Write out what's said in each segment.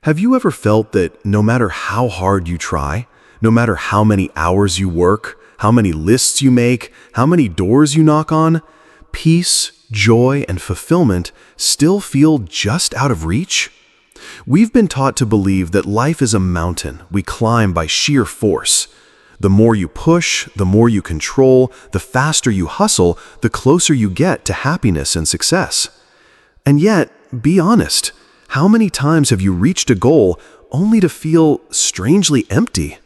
Have you ever felt that no matter how hard you try, no matter how many hours you work, how many lists you make, how many doors you knock on, peace, joy, and fulfillment still feel just out of reach? We've been taught to believe that life is a mountain we climb by sheer force. The more you push, the more you control, the faster you hustle, the closer you get to happiness and success. And yet, be honest, how many times have you reached a goal only to feel strangely empty?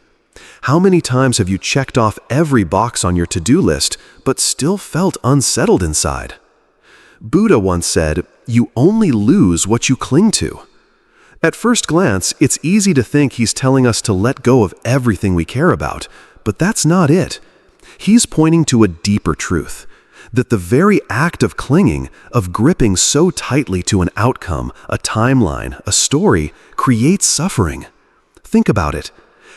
How many times have you checked off every box on your to-do list but still felt unsettled inside? Buddha once said, "You only lose what you cling to." At first glance, it's easy to think he's telling us to let go of everything we care about, but that's not it. He's pointing to a deeper truth, that the very act of clinging, of gripping so tightly to an outcome, a timeline, a story, creates suffering. Think about it.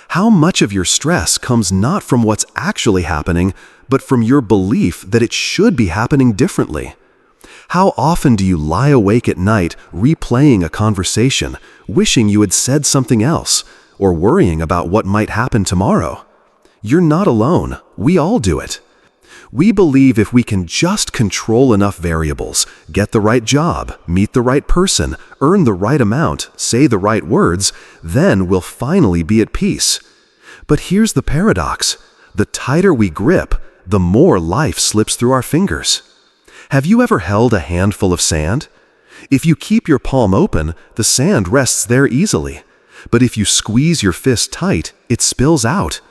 How much of your stress comes not from what's actually happening, but from your belief that it should be happening differently? How often do you lie awake at night replaying a conversation, wishing you had said something else, or worrying about what might happen tomorrow? You're not alone. We all do it. We believe if we can just control enough variables, get the right job, meet the right person, earn the right amount, say the right words, then we'll finally be at peace. But here's the paradox. The tighter we grip, the more life slips through our fingers. Have you ever held a handful of sand? If you keep your palm open, the sand rests there easily. But if you squeeze your fist tight, it spills out.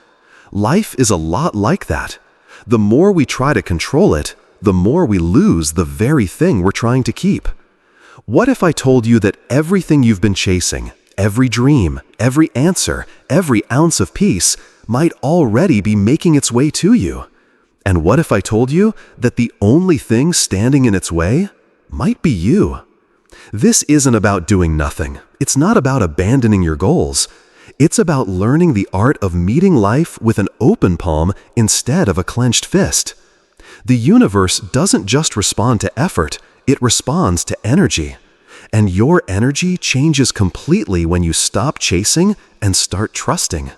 Life is a lot like that. The more we try to control it, the more we lose the very thing we're trying to keep. What if I told you that everything you've been chasing, every dream, every answer, every ounce of peace, might already be making its way to you? And what if I told you that the only thing standing in its way might be you? This isn't about doing nothing. It's not about abandoning your goals. It's about learning the art of meeting life with an open palm instead of a clenched fist. The universe doesn't just respond to effort, it responds to energy. And your energy changes completely when you stop chasing and start trusting.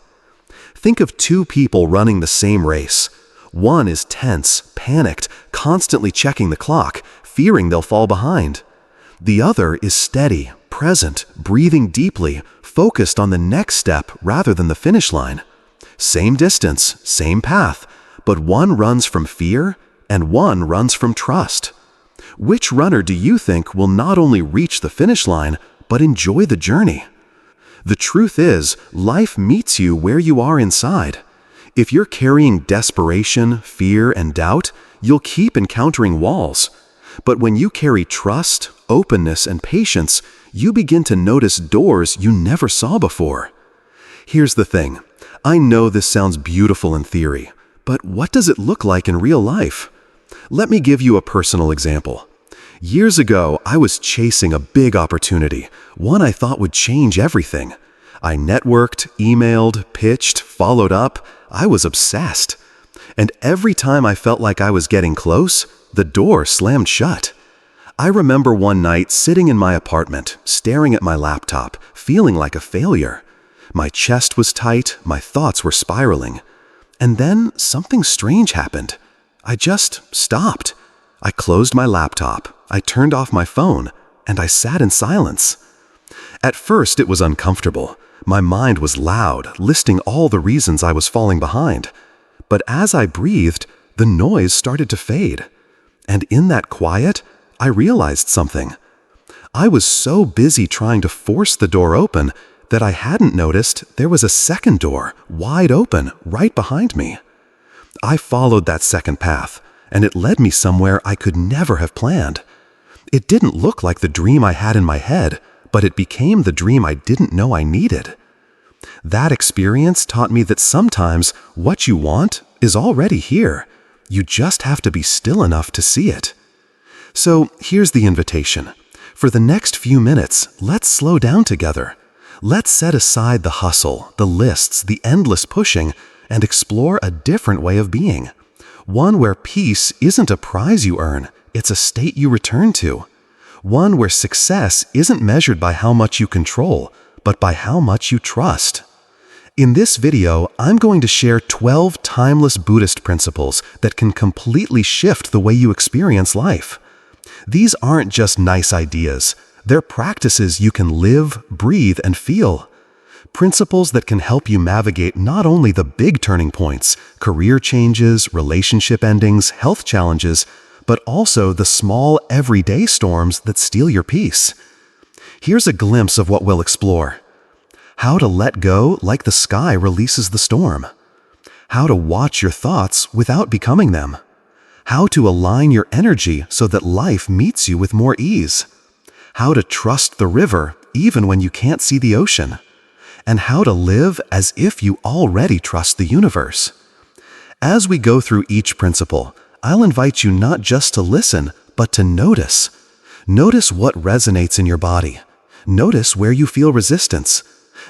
Think of two people running the same race. One is tense, panicked, constantly checking the clock, fearing they'll fall behind. The other is steady, present, breathing deeply, focused on the next step rather than the finish line. Same distance, same path, but one runs from fear and one runs from trust. Which runner do you think will not only reach the finish line, but enjoy the journey? The truth is, life meets you where you are inside. If you're carrying desperation, fear, and doubt, you'll keep encountering walls. But when you carry trust, openness, and patience, you begin to notice doors you never saw before. Here's the thing. I know this sounds beautiful in theory, but what does it look like in real life? Let me give you a personal example. Years ago, I was chasing a big opportunity, one I thought would change everything. I networked, emailed, pitched, followed up. I was obsessed. And every time I felt like I was getting close, the door slammed shut. I remember one night sitting in my apartment, staring at my laptop, feeling like a failure. My chest was tight, my thoughts were spiraling. And then something strange happened. I just stopped. I closed my laptop, I turned off my phone, and I sat in silence. At first it was uncomfortable. My mind was loud, listing all the reasons I was falling behind. But as I breathed, the noise started to fade. And in that quiet, I realized something. I was so busy trying to force the door open that I hadn't noticed there was a second door, wide open, right behind me. I followed that second path, and it led me somewhere I could never have planned. It didn't look like the dream I had in my head, but it became the dream I didn't know I needed. That experience taught me that sometimes what you want is already here. You just have to be still enough to see it. So here's the invitation. For the next few minutes, let's slow down together. Let's set aside the hustle, the lists, the endless pushing, and explore a different way of being. One where peace isn't a prize you earn, it's a state you return to. One where success isn't measured by how much you control, but by how much you trust. In this video, I'm going to share 12 timeless Buddhist principles that can completely shift the way you experience life. These aren't just nice ideas. They're practices you can live, breathe, and feel. Principles that can help you navigate not only the big turning points, career changes, relationship endings, health challenges, but also the small, everyday storms that steal your peace. Here's a glimpse of what we'll explore. How to let go like the sky releases the storm. How to watch your thoughts without becoming them. How to align your energy so that life meets you with more ease. How to trust the river even when you can't see the ocean. And how to live as if you already trust the universe. As we go through each principle, I'll invite you not just to listen, but to notice. Notice what resonates in your body. Notice where you feel resistance.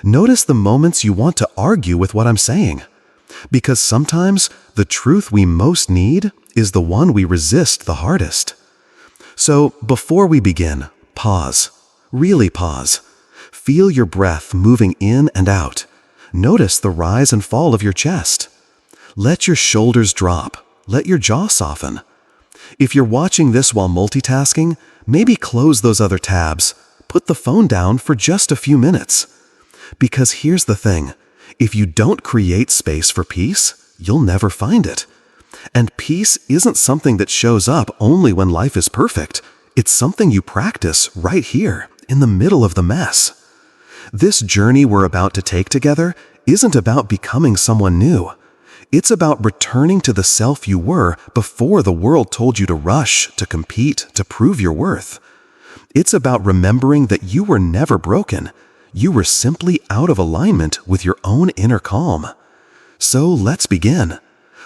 Notice the moments you want to argue with what I'm saying. Because sometimes the truth we most need is the one we resist the hardest. So before we begin, pause. Really pause. Feel your breath moving in and out. Notice the rise and fall of your chest. Let your shoulders drop. Let your jaw soften. If you're watching this while multitasking, maybe close those other tabs. Put the phone down for just a few minutes. Because here's the thing, if you don't create space for peace, you'll never find it. And peace isn't something that shows up only when life is perfect. It's something you practice right here, in the middle of the mess. This journey we're about to take together isn't about becoming someone new. It's about returning to the self you were before the world told you to rush, to compete, to prove your worth. It's about remembering that you were never broken. You were simply out of alignment with your own inner calm. So let's begin.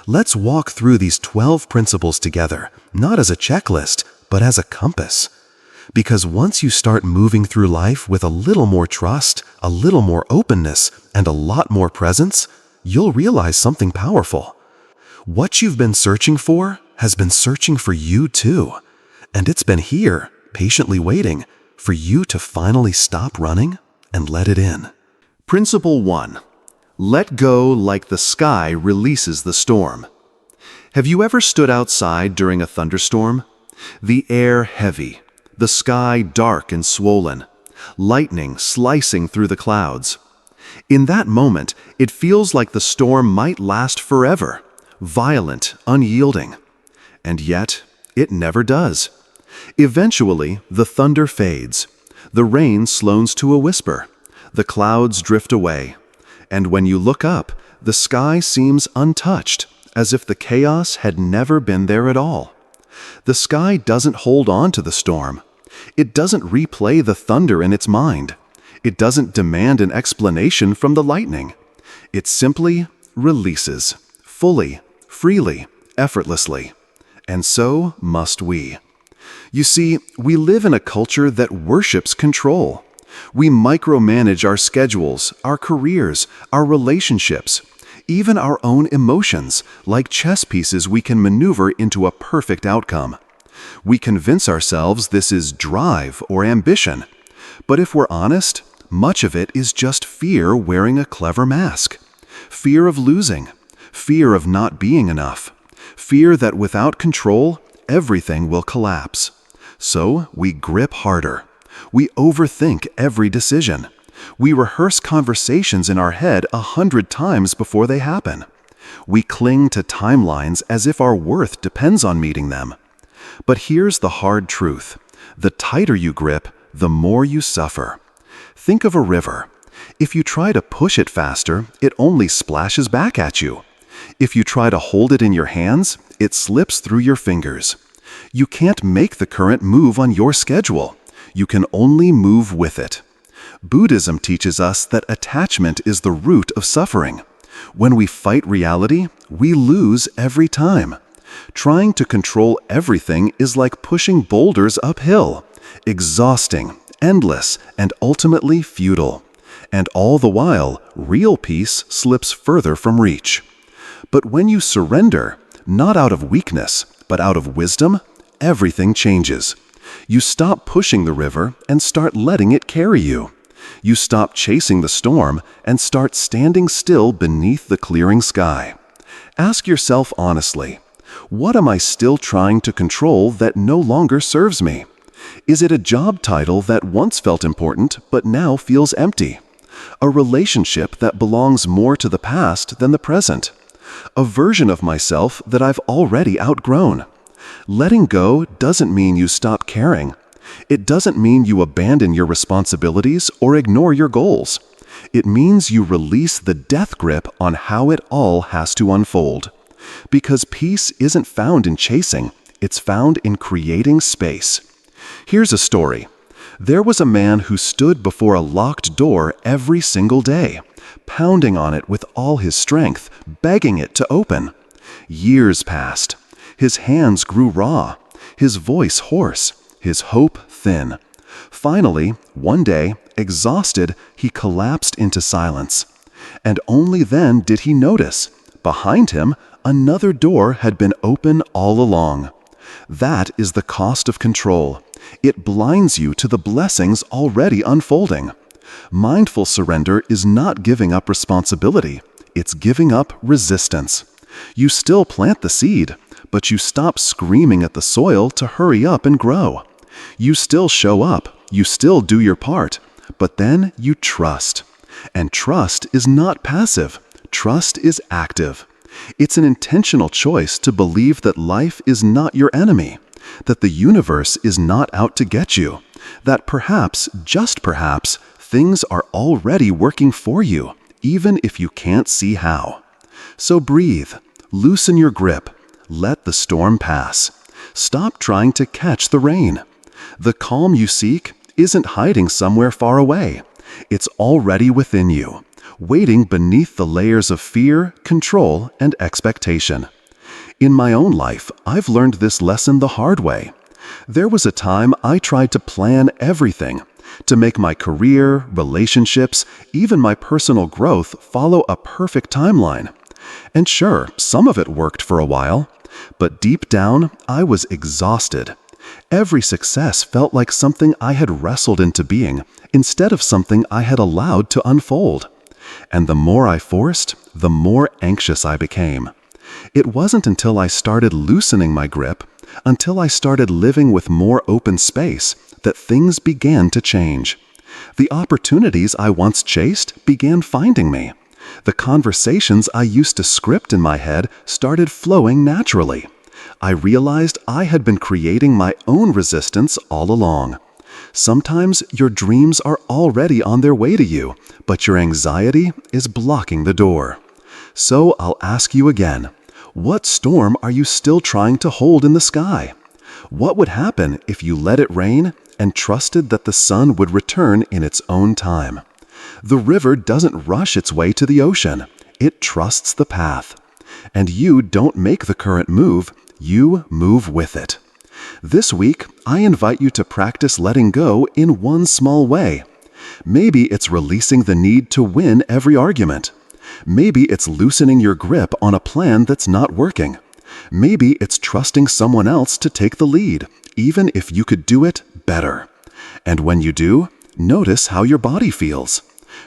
Let's walk through these 12 principles together, not as a checklist, but as a compass. Because once you start moving through life with a little more trust, a little more openness, and a lot more presence, you'll realize something powerful. What you've been searching for has been searching for you too. And it's been here, patiently waiting, for you to finally stop running and let it in. Principle 1. Let go like the sky releases the storm. Have you ever stood outside during a thunderstorm? The air heavy, the sky dark and swollen, lightning slicing through the clouds. In that moment, it feels like the storm might last forever, violent, unyielding. And yet, it never does. Eventually, the thunder fades. The rain slows to a whisper. The clouds drift away. And when you look up, the sky seems untouched, as if the chaos had never been there at all. The sky doesn't hold on to the storm. It doesn't replay the thunder in its mind. It doesn't demand an explanation from the lightning. It simply releases, fully, freely, effortlessly. And so must we. You see, we live in a culture that worships control. We micromanage our schedules, our careers, our relationships, even our own emotions, like chess pieces we can maneuver into a perfect outcome. We convince ourselves this is drive or ambition. But if we're honest, much of it is just fear wearing a clever mask. Fear of losing, fear of not being enough, fear that without control, everything will collapse. So we grip harder. We overthink every decision. We rehearse conversations in our head 100 times before they happen. We cling to timelines as if our worth depends on meeting them. But here's the hard truth. The tighter you grip, the more you suffer. Think of a river. If you try to push it faster, it only splashes back at you. If you try to hold it in your hands, it slips through your fingers. You can't make the current move on your schedule. You can only move with it. Buddhism teaches us that attachment is the root of suffering. When we fight reality, we lose every time. Trying to control everything is like pushing boulders uphill, exhausting, endless, and ultimately futile. And all the while, real peace slips further from reach. But when you surrender, not out of weakness, but out of wisdom, everything changes. You stop pushing the river and start letting it carry you. You stop chasing the storm and start standing still beneath the clearing sky. Ask yourself honestly, what am I still trying to control that no longer serves me? Is it a job title that once felt important but now feels empty? A relationship that belongs more to the past than the present? A version of myself that I've already outgrown? Letting go doesn't mean you stop caring. It doesn't mean you abandon your responsibilities or ignore your goals. It means you release the death grip on how it all has to unfold. Because peace isn't found in chasing, it's found in creating space. Here's a story. There was a man who stood before a locked door every single day, pounding on it with all his strength, begging it to open. Years passed. His hands grew raw, his voice hoarse, his hope thin. Finally, one day, exhausted, he collapsed into silence. And only then did he notice, behind him, another door had been open all along. That is the cost of control. It blinds you to the blessings already unfolding. Mindful surrender is not giving up responsibility. It's giving up resistance. You still plant the seed, but you stop screaming at the soil to hurry up and grow. You still show up, you still do your part, but then you trust. And trust is not passive. Trust is active. It's an intentional choice to believe that life is not your enemy, that the universe is not out to get you, that perhaps, just perhaps, things are already working for you, even if you can't see how. So breathe, loosen your grip, let the storm pass. Stop trying to catch the rain. The calm you seek isn't hiding somewhere far away. It's already within you, waiting beneath the layers of fear, control, and expectation. In my own life, I've learned this lesson the hard way. There was a time I tried to plan everything, to make my career, relationships, even my personal growth follow a perfect timeline. And sure, some of it worked for a while, but deep down, I was exhausted. Every success felt like something I had wrestled into being, instead of something I had allowed to unfold. And the more I forced, the more anxious I became. It wasn't until I started loosening my grip, until I started living with more open space, that things began to change. The opportunities I once chased began finding me. The conversations I used to script in my head started flowing naturally. I realized I had been creating my own resistance all along. Sometimes your dreams are already on their way to you, but your anxiety is blocking the door. So I'll ask you again, what storm are you still trying to hold in the sky? What would happen if you let it rain and trusted that the sun would return in its own time? The river doesn't rush its way to the ocean. It trusts the path. And you don't make the current move, you move with it. This week, I invite you to practice letting go in one small way. Maybe it's releasing the need to win every argument. Maybe it's loosening your grip on a plan that's not working. Maybe it's trusting someone else to take the lead, even if you could do it better. And when you do, notice how your body feels.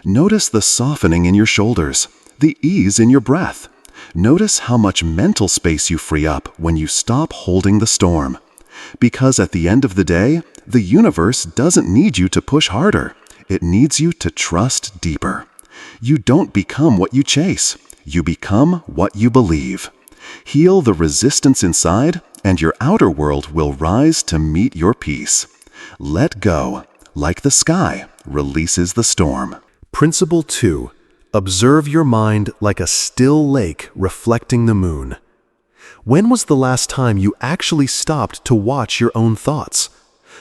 Notice the softening in your shoulders, the ease in your breath. Notice how much mental space you free up when you stop holding the storm. Because at the end of the day, the universe doesn't need you to push harder. It needs you to trust deeper. You don't become what you chase. You become what you believe. Heal the resistance inside, and your outer world will rise to meet your peace. Let go, like the sky releases the storm. Principle 2. Observe your mind like a still lake reflecting the moon. When was the last time you actually stopped to watch your own thoughts?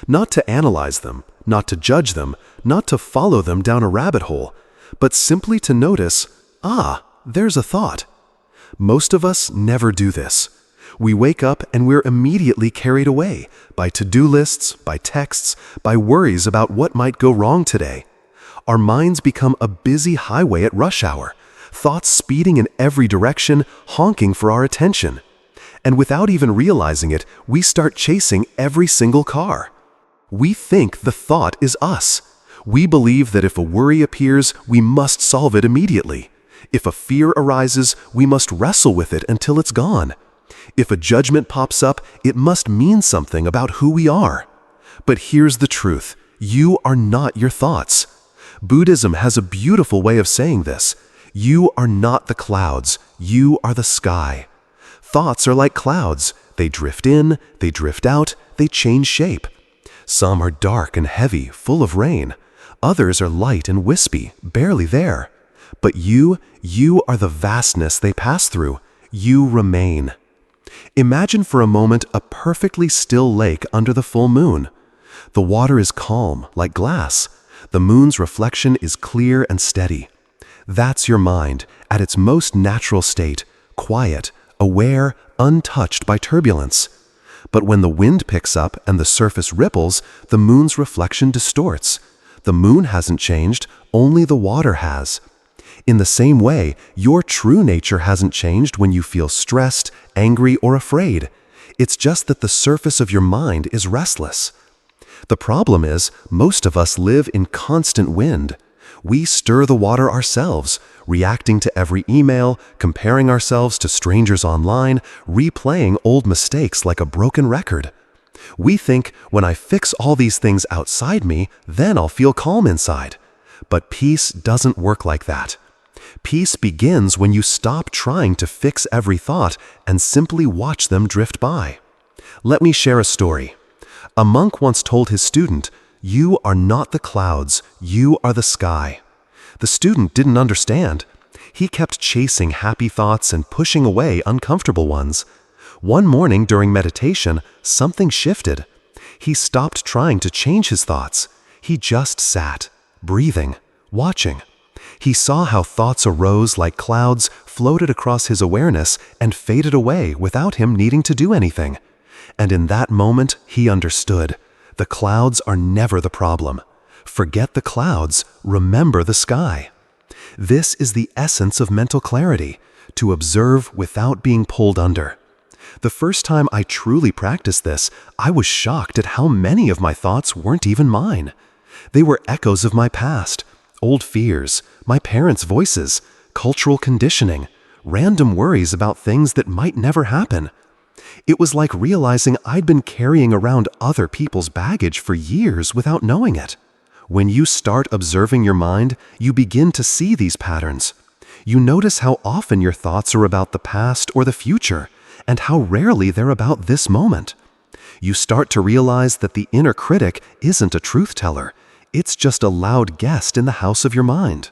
Not to analyze them, not to judge them, not to follow them down a rabbit hole, but simply to notice, there's a thought. Most of us never do this. We wake up and we're immediately carried away by to-do lists, by texts, by worries about what might go wrong today. Our minds become a busy highway at rush hour, thoughts speeding in every direction, honking for our attention. And without even realizing it, we start chasing every single car. We think the thought is us. We believe that if a worry appears, we must solve it immediately. If a fear arises, we must wrestle with it until it's gone. If a judgment pops up, it must mean something about who we are. But here's the truth. You are not your thoughts. Buddhism has a beautiful way of saying this. You are not the clouds. You are the sky. Thoughts are like clouds. They drift in, they drift out, they change shape. Some are dark and heavy, full of rain. Others are light and wispy, barely there. But you are the vastness they pass through. You remain. Imagine for a moment a perfectly still lake under the full moon. The water is calm, like glass. The moon's reflection is clear and steady. That's your mind, at its most natural state, quiet, aware, untouched by turbulence. But when the wind picks up and the surface ripples, the moon's reflection distorts. The moon hasn't changed, only the water has. In the same way, your true nature hasn't changed when you feel stressed, angry, or afraid. It's just that the surface of your mind is restless. The problem is, most of us live in constant wind. We stir the water ourselves, reacting to every email, comparing ourselves to strangers online, replaying old mistakes like a broken record. We think, when I fix all these things outside me, then I'll feel calm inside. But peace doesn't work like that. Peace begins when you stop trying to fix every thought and simply watch them drift by. Let me share a story. A monk once told his student, "You are not the clouds, you are the sky." The student didn't understand. He kept chasing happy thoughts and pushing away uncomfortable ones. One morning during meditation, something shifted. He stopped trying to change his thoughts. He just sat, breathing, watching. He saw how thoughts arose like clouds, floated across his awareness, and faded away without him needing to do anything. And in that moment, he understood. The clouds are never the problem. Forget the clouds, remember the sky. This is the essence of mental clarity, to observe without being pulled under. The first time I truly practiced this, I was shocked at how many of my thoughts weren't even mine. They were echoes of my past, old fears, my parents' voices, cultural conditioning, random worries about things that might never happen. It was like realizing I'd been carrying around other people's baggage for years without knowing it. When you start observing your mind, you begin to see these patterns. You notice how often your thoughts are about the past or the future, and how rarely they're about this moment. You start to realize that the inner critic isn't a truth teller. It's just a loud guest in the house of your mind.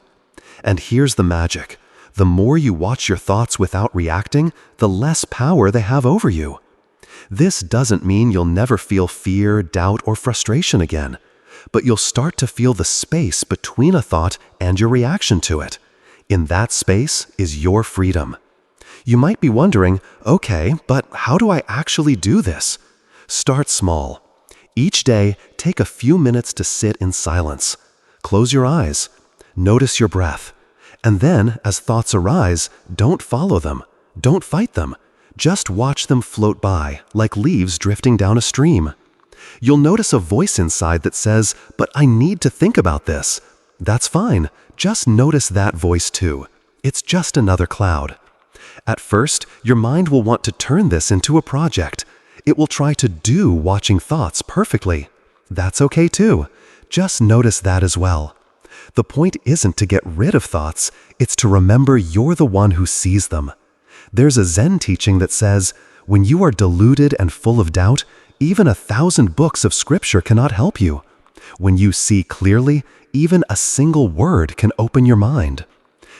And here's the magic. The more you watch your thoughts without reacting, the less power they have over you. This doesn't mean you'll never feel fear, doubt, or frustration again, but you'll start to feel the space between a thought and your reaction to it. In that space is your freedom. You might be wondering, okay, but how do I actually do this? Start small. Each day, take a few minutes to sit in silence. Close your eyes. Notice your breath. And then, as thoughts arise, don't follow them. Don't fight them. Just watch them float by, like leaves drifting down a stream. You'll notice a voice inside that says, "But I need to think about this." That's fine. Just notice that voice too. It's just another cloud. At first, your mind will want to turn this into a project. It will try to do watching thoughts perfectly. That's okay too. Just notice that as well. The point isn't to get rid of thoughts, it's to remember you're the one who sees them. There's a Zen teaching that says, when you are deluded and full of doubt, even 1,000 books of scripture cannot help you. When you see clearly, even a single word can open your mind.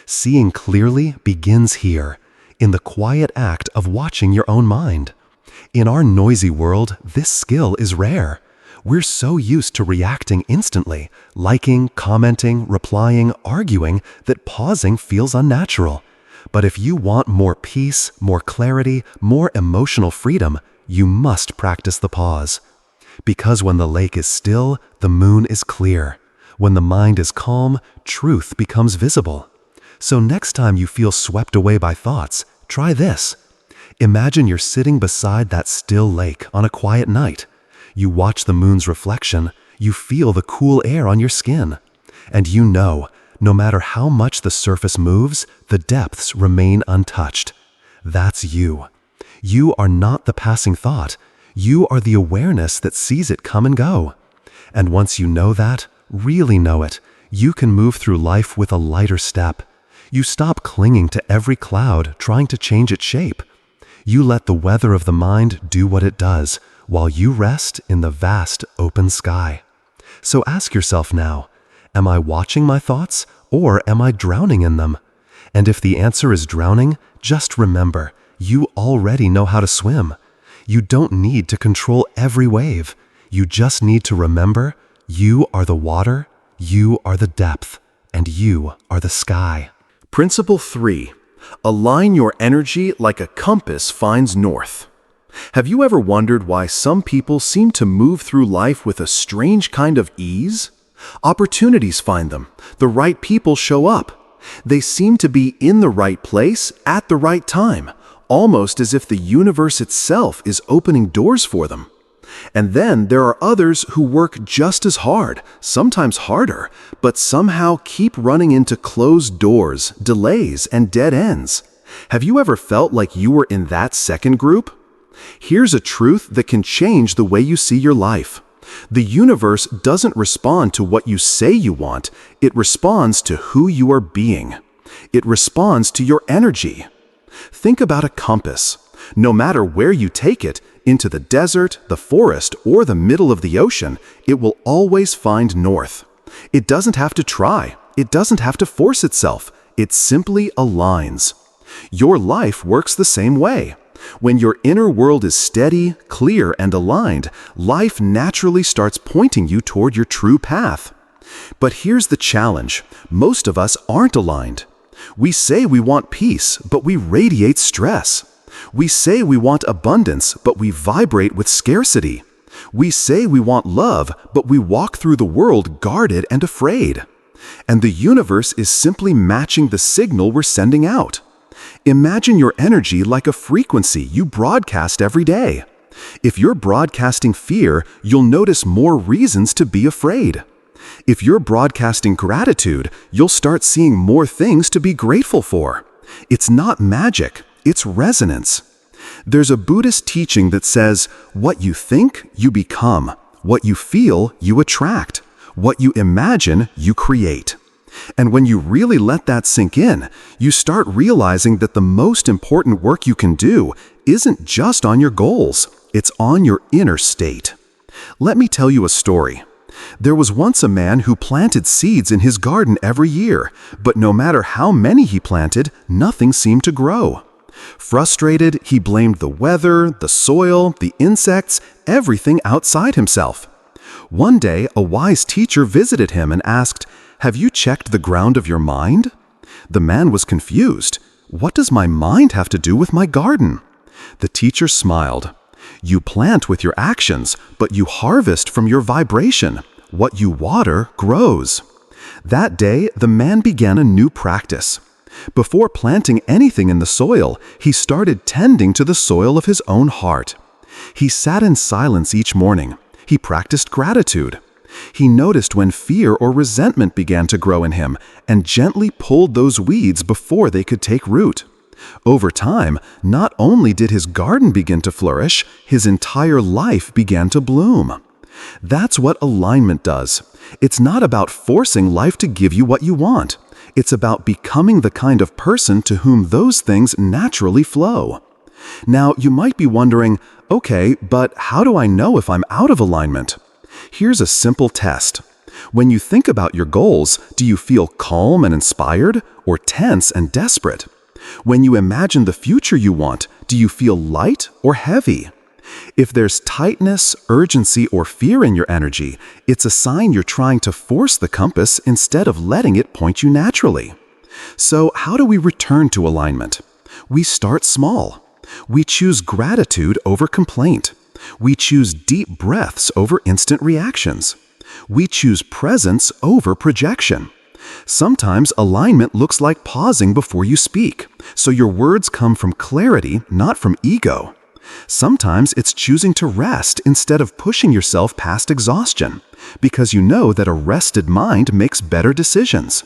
Seeing clearly begins here, in the quiet act of watching your own mind. In our noisy world, this skill is rare. We're so used to reacting instantly, liking, commenting, replying, arguing, that pausing feels unnatural. But if you want more peace, more clarity, more emotional freedom, you must practice the pause. Because when the lake is still, the moon is clear. When the mind is calm, truth becomes visible. So next time you feel swept away by thoughts, try this. Imagine you're sitting beside that still lake on a quiet night. You watch the moon's reflection, you feel the cool air on your skin. And you know, no matter how much the surface moves, the depths remain untouched. That's you. You are not the passing thought. You are the awareness that sees it come and go. And once you know that, really know it, you can move through life with a lighter step. You stop clinging to every cloud, trying to change its shape. You let the weather of the mind do what it does, while you rest in the vast open sky. So ask yourself now, am I watching my thoughts, or am I drowning in them? And if the answer is drowning, just remember, you already know how to swim. You don't need to control every wave. You just need to remember, you are the water, you are the depth, and you are the sky. Principle 3. Align your energy like a compass finds north. Have you ever wondered why some people seem to move through life with a strange kind of ease? Opportunities find them. The right people show up. They seem to be in the right place at the right time, almost as if the universe itself is opening doors for them. And then there are others who work just as hard, sometimes harder, but somehow keep running into closed doors, delays, and dead ends. Have you ever felt like you were in that second group? Here's a truth that can change the way you see your life. The universe doesn't respond to what you say you want, it responds to who you are being. It responds to your energy. Think about a compass. No matter where you take it, into the desert, the forest, or the middle of the ocean, it will always find north. It doesn't have to try. It doesn't have to force itself. It simply aligns. Your life works the same way. When your inner world is steady, clear, and aligned, life naturally starts pointing you toward your true path. But here's the challenge. Most of us aren't aligned. We say we want peace, but we radiate stress. We say we want abundance, but we vibrate with scarcity. We say we want love, but we walk through the world guarded and afraid. And the universe is simply matching the signal we're sending out. Imagine your energy like a frequency you broadcast every day. If you're broadcasting fear, you'll notice more reasons to be afraid. If you're broadcasting gratitude, you'll start seeing more things to be grateful for. It's not magic. It's resonance. There's a Buddhist teaching that says, what you think, you become. What you feel, you attract. What you imagine, you create. And when you really let that sink in, you start realizing that the most important work you can do isn't just on your goals, it's on your inner state. Let me tell you a story. There was once a man who planted seeds in his garden every year, but no matter how many he planted, nothing seemed to grow. Frustrated, he blamed the weather, the soil, the insects, everything outside himself. One day, a wise teacher visited him and asked, "Have you checked the ground of your mind?" The man was confused. "What does my mind have to do with my garden?" The teacher smiled. "You plant with your actions, but you harvest from your vibration. What you water grows." That day, the man began a new practice. Before planting anything in the soil, he started tending to the soil of his own heart. He sat in silence each morning. He practiced gratitude. He noticed when fear or resentment began to grow in him and gently pulled those weeds before they could take root. Over time, not only did his garden begin to flourish, his entire life began to bloom. That's what alignment does. It's not about forcing life to give you what you want. It's about becoming the kind of person to whom those things naturally flow. Now, you might be wondering, okay, but how do I know if I'm out of alignment? Here's a simple test. When you think about your goals, do you feel calm and inspired, or tense and desperate? When you imagine the future you want, do you feel light or heavy? If there's tightness, urgency, or fear in your energy, it's a sign you're trying to force the compass instead of letting it point you naturally. So how do we return to alignment? We start small. We choose gratitude over complaint. We choose deep breaths over instant reactions. We choose presence over projection. Sometimes alignment looks like pausing before you speak, so your words come from clarity, not from ego. Sometimes it's choosing to rest instead of pushing yourself past exhaustion, because you know that a rested mind makes better decisions.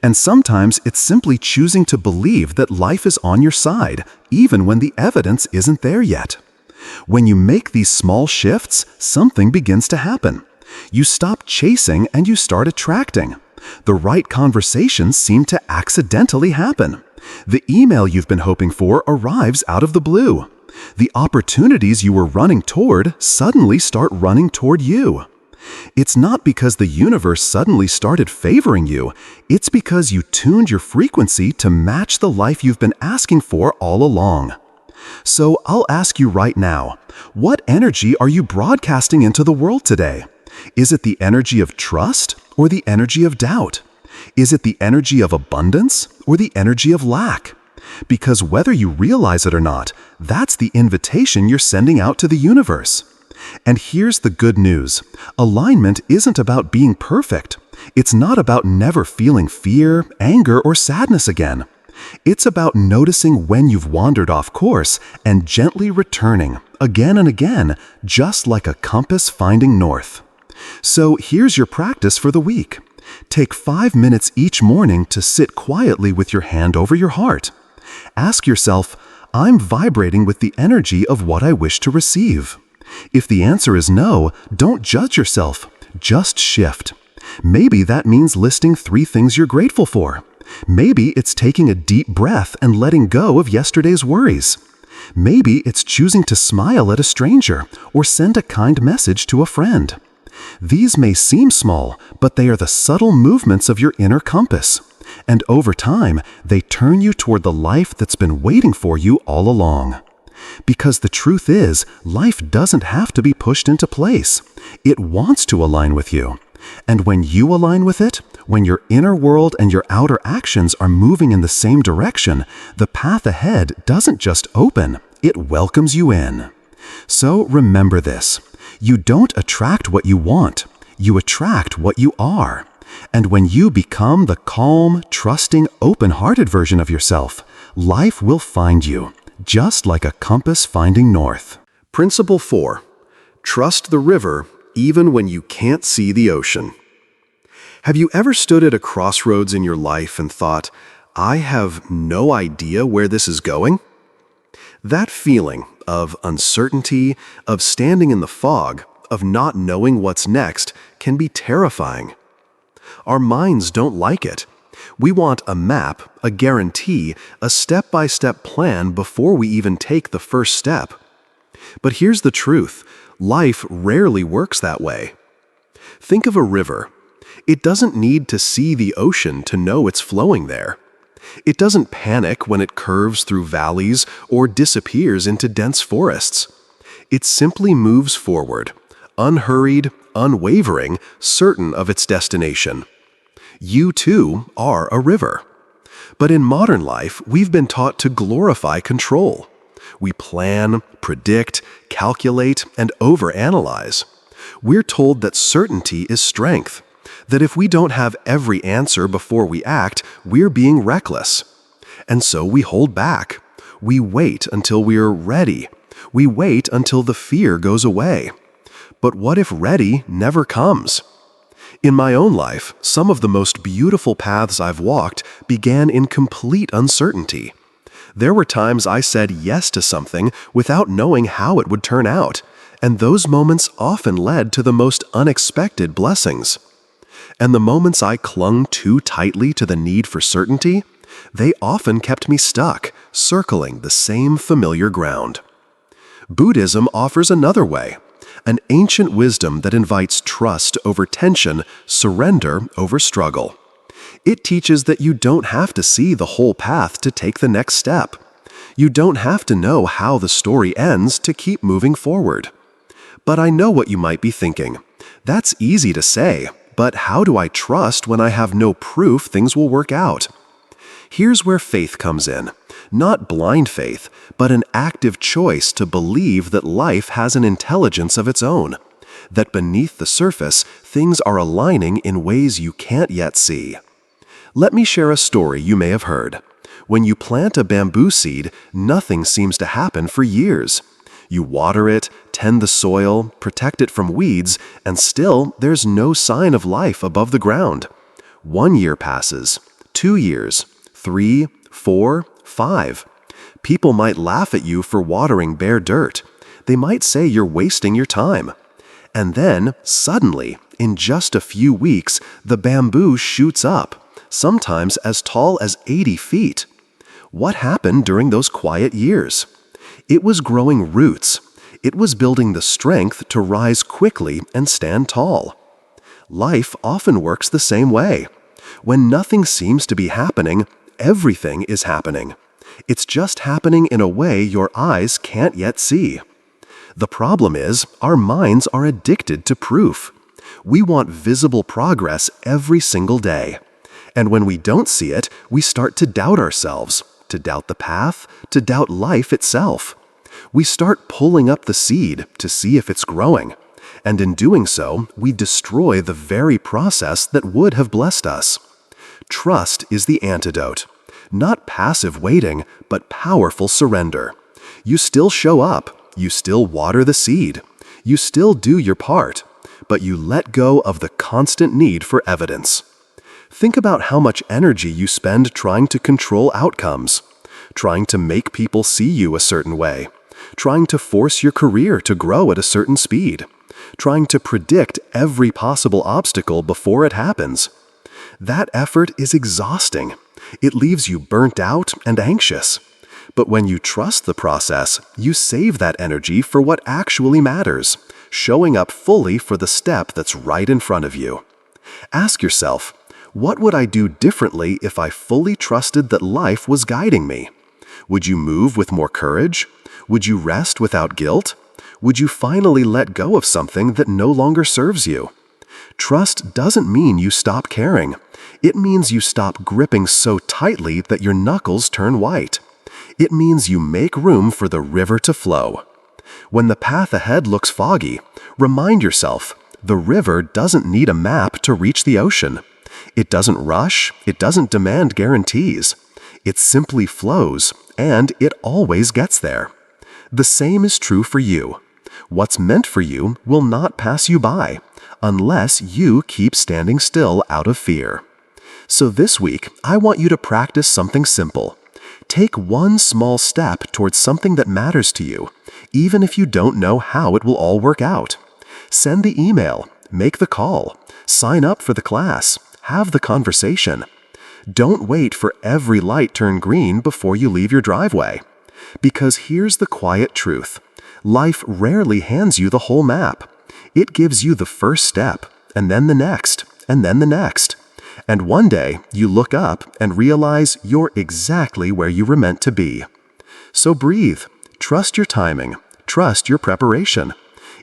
And sometimes it's simply choosing to believe that life is on your side, even when the evidence isn't there yet. When you make these small shifts, something begins to happen. You stop chasing and you start attracting. The right conversations seem to accidentally happen. The email you've been hoping for arrives out of the blue. The opportunities you were running toward suddenly start running toward you. It's not because the universe suddenly started favoring you. It's because you tuned your frequency to match the life you've been asking for all along. So I'll ask you right now, what energy are you broadcasting into the world today? Is it the energy of trust or the energy of doubt? Is it the energy of abundance or the energy of lack? Because whether you realize it or not, that's the invitation you're sending out to the universe. And here's the good news. Alignment isn't about being perfect. It's not about never feeling fear, anger, or sadness again. It's about noticing when you've wandered off course and gently returning, again and again, just like a compass finding north. So here's your practice for the week. Take 5 minutes each morning to sit quietly with your hand over your heart. Ask yourself, I'm vibrating with the energy of what I wish to receive. If the answer is no, don't judge yourself. Just shift. Maybe that means listing 3 things you're grateful for. Maybe it's taking a deep breath and letting go of yesterday's worries. Maybe it's choosing to smile at a stranger or send a kind message to a friend. These may seem small, but they are the subtle movements of your inner compass. And over time, they turn you toward the life that's been waiting for you all along. Because the truth is, life doesn't have to be pushed into place. It wants to align with you. And when you align with it, when your inner world and your outer actions are moving in the same direction, the path ahead doesn't just open, it welcomes you in. So remember this. You don't attract what you want. You attract what you are. And when you become the calm, trusting, open-hearted version of yourself, life will find you, just like a compass finding north. Principle 4. Trust the river even when you can't see the ocean. Have you ever stood at a crossroads in your life and thought, I have no idea where this is going? That feeling of uncertainty, of standing in the fog, of not knowing what's next can be terrifying. Our minds don't like it. We want a map, a guarantee, a step-by-step plan before we even take the first step. But here's the truth. Life rarely works that way. Think of a river. It doesn't need to see the ocean to know it's flowing there. It doesn't panic when it curves through valleys or disappears into dense forests. It simply moves forward, unhurried, unwavering, certain of its destination. You too are a river. But in modern life, we've been taught to glorify control. We plan, predict, calculate, and overanalyze. We're told that certainty is strength, that if we don't have every answer before we act, we're being reckless. And so we hold back. We wait until we're ready. We wait until the fear goes away. But what if ready never comes? In my own life, some of the most beautiful paths I've walked began in complete uncertainty. There were times I said yes to something without knowing how it would turn out, and those moments often led to the most unexpected blessings. And the moments I clung too tightly to the need for certainty, they often kept me stuck, circling the same familiar ground. Buddhism offers another way, an ancient wisdom that invites trust over tension, surrender over struggle. It teaches that you don't have to see the whole path to take the next step. You don't have to know how the story ends to keep moving forward. But I know what you might be thinking. That's easy to say, but how do I trust when I have no proof things will work out? Here's where faith comes in. Not blind faith, but an active choice to believe that life has an intelligence of its own, that beneath the surface, things are aligning in ways you can't yet see. Let me share a story you may have heard. When you plant a bamboo seed, nothing seems to happen for years. You water it, tend the soil, protect it from weeds, and still there's no sign of life above the ground. 1 year passes, 2 years, 3, 4, 5. People might laugh at you for watering bare dirt. They might say you're wasting your time. And then, suddenly, in just a few weeks, the bamboo shoots up, sometimes as tall as 80 feet. What happened during those quiet years? It was growing roots. It was building the strength to rise quickly and stand tall. Life often works the same way. When nothing seems to be happening, everything is happening. It's just happening in a way your eyes can't yet see. The problem is, our minds are addicted to proof. We want visible progress every single day. And when we don't see it, we start to doubt ourselves, to doubt the path, to doubt life itself. We start pulling up the seed to see if it's growing. And in doing so, we destroy the very process that would have blessed us. Trust is the antidote. Not passive waiting, but powerful surrender. You still show up. You still water the seed. You still do your part. But you let go of the constant need for evidence. Think about how much energy you spend trying to control outcomes, trying to make people see you a certain way, trying to force your career to grow at a certain speed, trying to predict every possible obstacle before it happens. That effort is exhausting. It leaves you burnt out and anxious. But when you trust the process, you save that energy for what actually matters, showing up fully for the step that's right in front of you. Ask yourself, what would I do differently if I fully trusted that life was guiding me? Would you move with more courage? Would you rest without guilt? Would you finally let go of something that no longer serves you? Trust doesn't mean you stop caring. It means you stop gripping so tightly that your knuckles turn white. It means you make room for the river to flow. When the path ahead looks foggy, remind yourself, the river doesn't need a map to reach the ocean. It doesn't rush, it doesn't demand guarantees. It simply flows, and it always gets there. The same is true for you. What's meant for you will not pass you by, unless you keep standing still out of fear. So this week, I want you to practice something simple. Take one small step towards something that matters to you, even if you don't know how it will all work out. Send the email, make the call, sign up for the class, have the conversation. Don't wait for every light turn green before you leave your driveway. Because here's the quiet truth. Life rarely hands you the whole map. It gives you the first step, and then the next, and then the next. And one day, you look up and realize you're exactly where you were meant to be. So breathe. Trust your timing. Trust your preparation.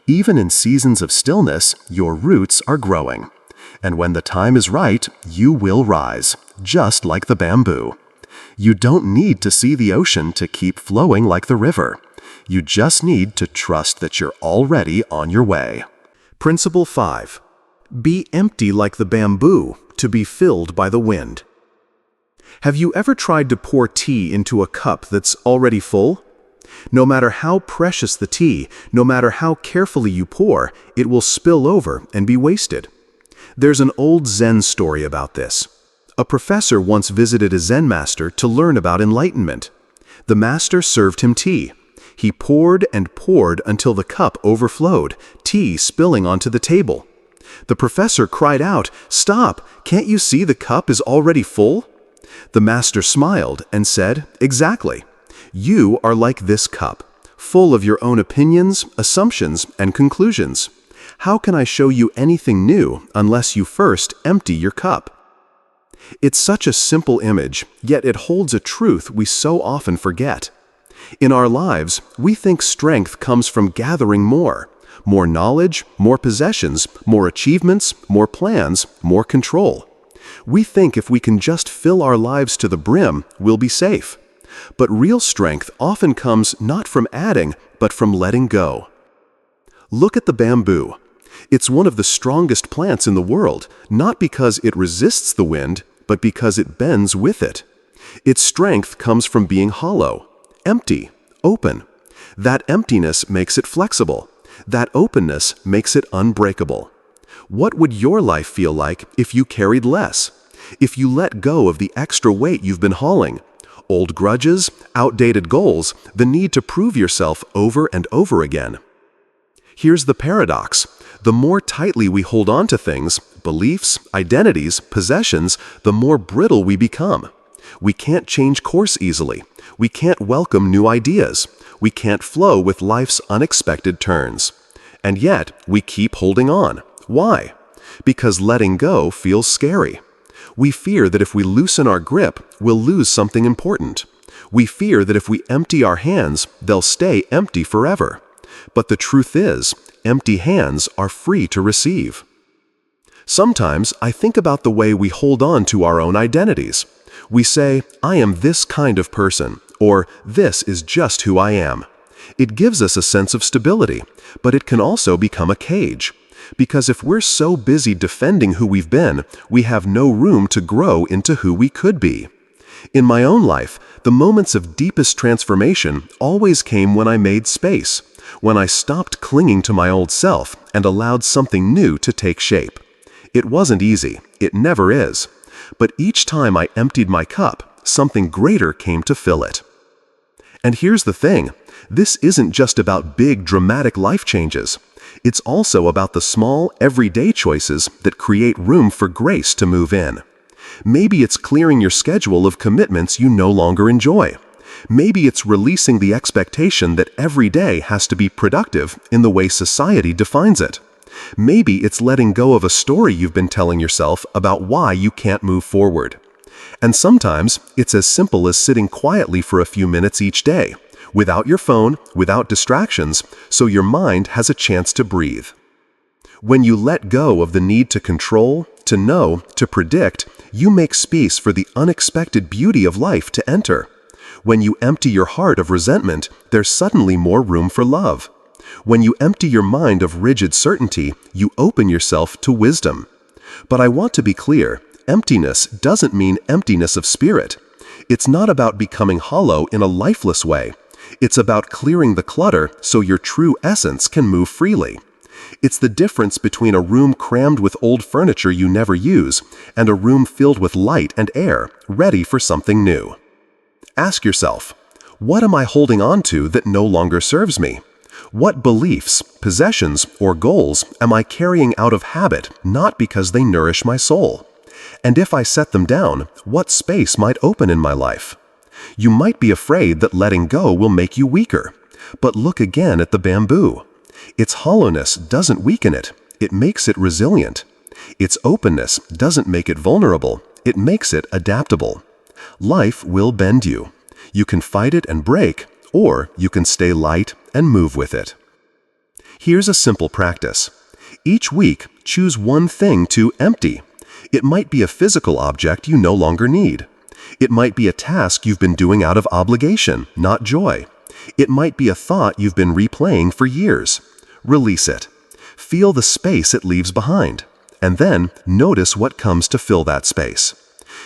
Even in seasons of stillness, your roots are growing. And when the time is right, you will rise, just like the bamboo. You don't need to see the ocean to keep flowing like the river. You just need to trust that you're already on your way. Principle 5. Be empty like the bamboo to be filled by the wind. Have you ever tried to pour tea into a cup that's already full? No matter how precious the tea, no matter how carefully you pour, it will spill over and be wasted. There's an old Zen story about this. A professor once visited a Zen master to learn about enlightenment. The master served him tea. He poured and poured until the cup overflowed, tea spilling onto the table. The professor cried out, "Stop! Can't you see the cup is already full?" The master smiled and said, "Exactly. You are like this cup, full of your own opinions, assumptions, and conclusions. How can I show you anything new unless you first empty your cup?" It's such a simple image, yet it holds a truth we so often forget. In our lives, we think strength comes from gathering more knowledge, more possessions, more achievements, more plans, more control. We think if we can just fill our lives to the brim, we'll be safe. But real strength often comes not from adding, but from letting go. Look at the bamboo. It's one of the strongest plants in the world, not because it resists the wind, but because it bends with it. Its strength comes from being hollow, empty, open. That emptiness makes it flexible. That openness makes it unbreakable. What would your life feel like if you carried less? If you let go of the extra weight you've been hauling? Old grudges, outdated goals, the need to prove yourself over and over again. Here's the paradox. The more tightly we hold on to things, beliefs, identities, possessions, the more brittle we become. We can't change course easily. We can't welcome new ideas. We can't flow with life's unexpected turns. And yet, we keep holding on. Why? Because letting go feels scary. We fear that if we loosen our grip, we'll lose something important. We fear that if we empty our hands, they'll stay empty forever. But the truth is, empty hands are free to receive. Sometimes I think about the way we hold on to our own identities. We say, I am this kind of person, or this is just who I am. It gives us a sense of stability, but it can also become a cage. Because if we're so busy defending who we've been, we have no room to grow into who we could be. In my own life, the moments of deepest transformation always came when I made space, when I stopped clinging to my old self and allowed something new to take shape. It wasn't easy, it never is. But each time I emptied my cup, something greater came to fill it. And here's the thing, this isn't just about big, dramatic life changes. It's also about the small, everyday choices that create room for grace to move in. Maybe it's clearing your schedule of commitments you no longer enjoy. Maybe it's releasing the expectation that every day has to be productive in the way society defines it. Maybe it's letting go of a story you've been telling yourself about why you can't move forward. And sometimes it's as simple as sitting quietly for a few minutes each day, without your phone, without distractions, so your mind has a chance to breathe. When you let go of the need to control, to know, to predict, you make space for the unexpected beauty of life to enter. When you empty your heart of resentment, there's suddenly more room for love. When you empty your mind of rigid certainty, you open yourself to wisdom. But I want to be clear, emptiness doesn't mean emptiness of spirit. It's not about becoming hollow in a lifeless way. It's about clearing the clutter so your true essence can move freely. It's the difference between a room crammed with old furniture you never use and a room filled with light and air, ready for something new. Ask yourself, what am I holding on to that no longer serves me? What beliefs, possessions, or goals am I carrying out of habit, not because they nourish my soul? And if I set them down, what space might open in my life? You might be afraid that letting go will make you weaker, but look again at the bamboo. Its hollowness doesn't weaken it, it makes it resilient. Its openness doesn't make it vulnerable, it makes it adaptable. Life will bend you. You can fight it and break, or you can stay light and move with it. Here's a simple practice. Each week, choose one thing to empty. It might be a physical object you no longer need. It might be a task you've been doing out of obligation, not joy. It might be a thought you've been replaying for years. Release it. Feel the space it leaves behind. And then notice what comes to fill that space.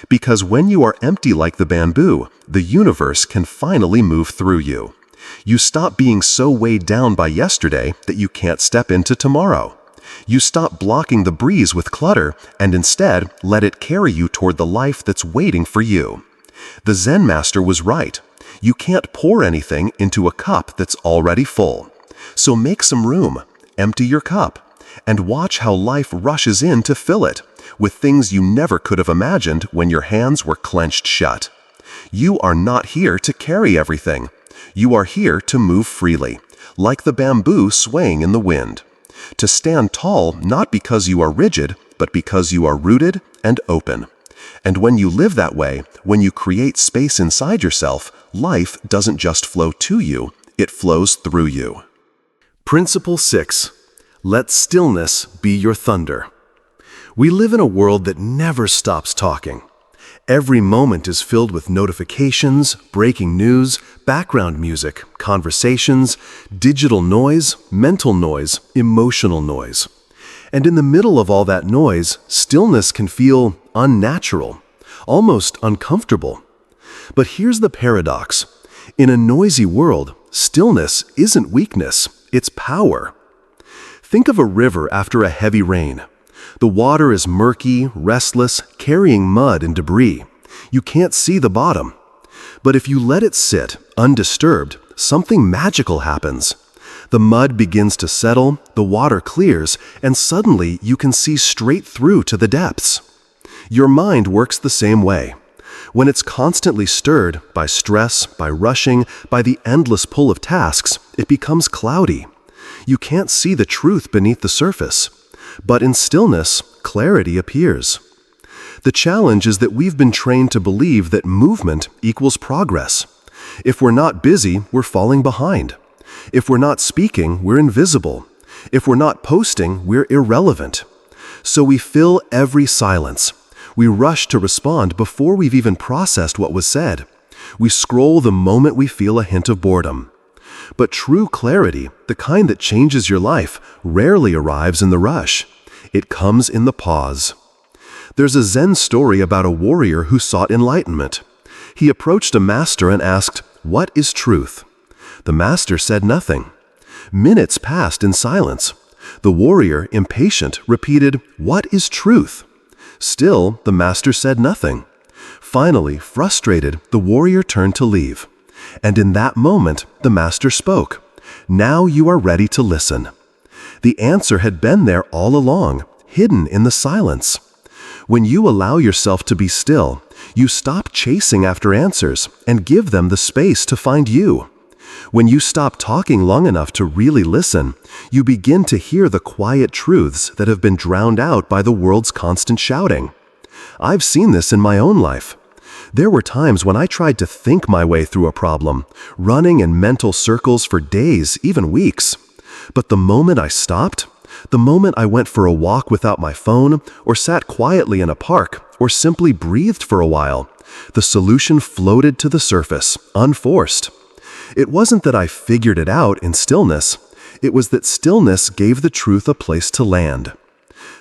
Because when you are empty like the bamboo, the universe can finally move through you. You stop being so weighed down by yesterday that you can't step into tomorrow. You stop blocking the breeze with clutter and instead let it carry you toward the life that's waiting for you. The Zen master was right. You can't pour anything into a cup that's already full. So make some room, empty your cup, and watch how life rushes in to fill it with things you never could have imagined when your hands were clenched shut. You are not here to carry everything. You are here to move freely, like the bamboo swaying in the wind. To stand tall not because you are rigid, but because you are rooted and open. And when you live that way, when you create space inside yourself, life doesn't just flow to you, it flows through you. Principle 6. Let stillness be your thunder. We live in a world that never stops talking. Every moment is filled with notifications, breaking news, background music, conversations, digital noise, mental noise, emotional noise. And in the middle of all that noise, stillness can feel unnatural, almost uncomfortable. But here's the paradox. In a noisy world, stillness isn't weakness, it's power. Think of a river after a heavy rain. The water is murky, restless, carrying mud and debris. You can't see the bottom. But if you let it sit, undisturbed, something magical happens. The mud begins to settle, the water clears, and suddenly you can see straight through to the depths. Your mind works the same way. When it's constantly stirred by stress, by rushing, by the endless pull of tasks, it becomes cloudy. You can't see the truth beneath the surface. But in stillness, clarity appears. The challenge is that we've been trained to believe that movement equals progress. If we're not busy, we're falling behind. If we're not speaking, we're invisible. If we're not posting, we're irrelevant. So we fill every silence. We rush to respond before we've even processed what was said. We scroll the moment we feel a hint of boredom. But true clarity, the kind that changes your life, rarely arrives in the rush. It comes in the pause. There's a Zen story about a warrior who sought enlightenment. He approached a master and asked, "What is truth?" The master said nothing. Minutes passed in silence. The warrior, impatient, repeated, "What is truth?" Still, the master said nothing. Finally, frustrated, the warrior turned to leave. And in that moment, the master spoke. "Now you are ready to listen." The answer had been there all along, hidden in the silence. When you allow yourself to be still, you stop chasing after answers and give them the space to find you. When you stop talking long enough to really listen, you begin to hear the quiet truths that have been drowned out by the world's constant shouting. I've seen this in my own life. There were times when I tried to think my way through a problem, running in mental circles for days, even weeks. But the moment I stopped, the moment I went for a walk without my phone, or sat quietly in a park, or simply breathed for a while, the solution floated to the surface, unforced. It wasn't that I figured it out in stillness. It was that stillness gave the truth a place to land.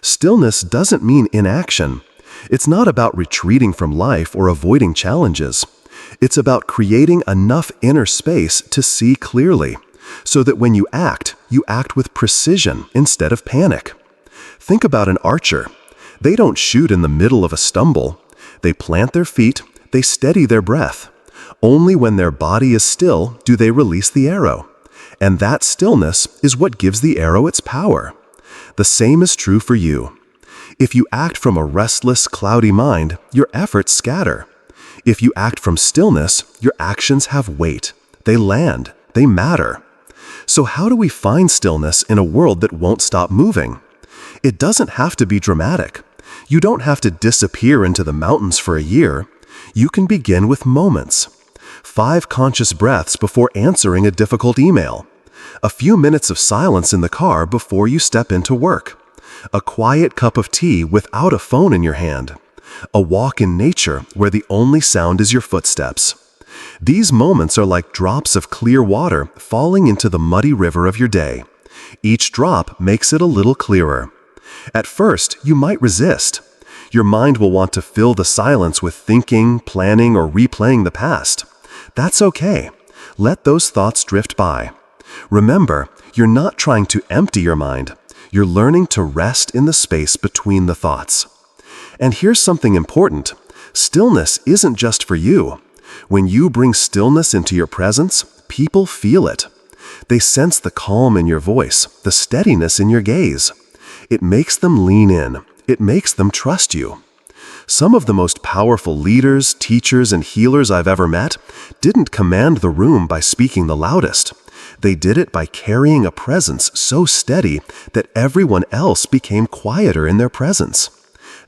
Stillness doesn't mean inaction. It's not about retreating from life or avoiding challenges. It's about creating enough inner space to see clearly, so that when you act with precision instead of panic. Think about an archer. They don't shoot in the middle of a stumble. They plant their feet, they steady their breath. Only when their body is still do they release the arrow. And that stillness is what gives the arrow its power. The same is true for you. If you act from a restless, cloudy mind, your efforts scatter. If you act from stillness, your actions have weight. They land. They matter. So how do we find stillness in a world that won't stop moving? It doesn't have to be dramatic. You don't have to disappear into the mountains for a year. You can begin with moments. 5 conscious breaths before answering a difficult email. A few minutes of silence in the car before you step into work. A quiet cup of tea without a phone in your hand. A walk in nature where the only sound is your footsteps. These moments are like drops of clear water falling into the muddy river of your day. Each drop makes it a little clearer. At first, you might resist. Your mind will want to fill the silence with thinking, planning, or replaying the past. That's okay. Let those thoughts drift by. Remember, you're not trying to empty your mind. You're learning to rest in the space between the thoughts. And here's something important. Stillness isn't just for you. When you bring stillness into your presence, people feel it. They sense the calm in your voice, the steadiness in your gaze. It makes them lean in. It makes them trust you. Some of the most powerful leaders, teachers, and healers I've ever met didn't command the room by speaking the loudest. They did it by carrying a presence so steady that everyone else became quieter in their presence.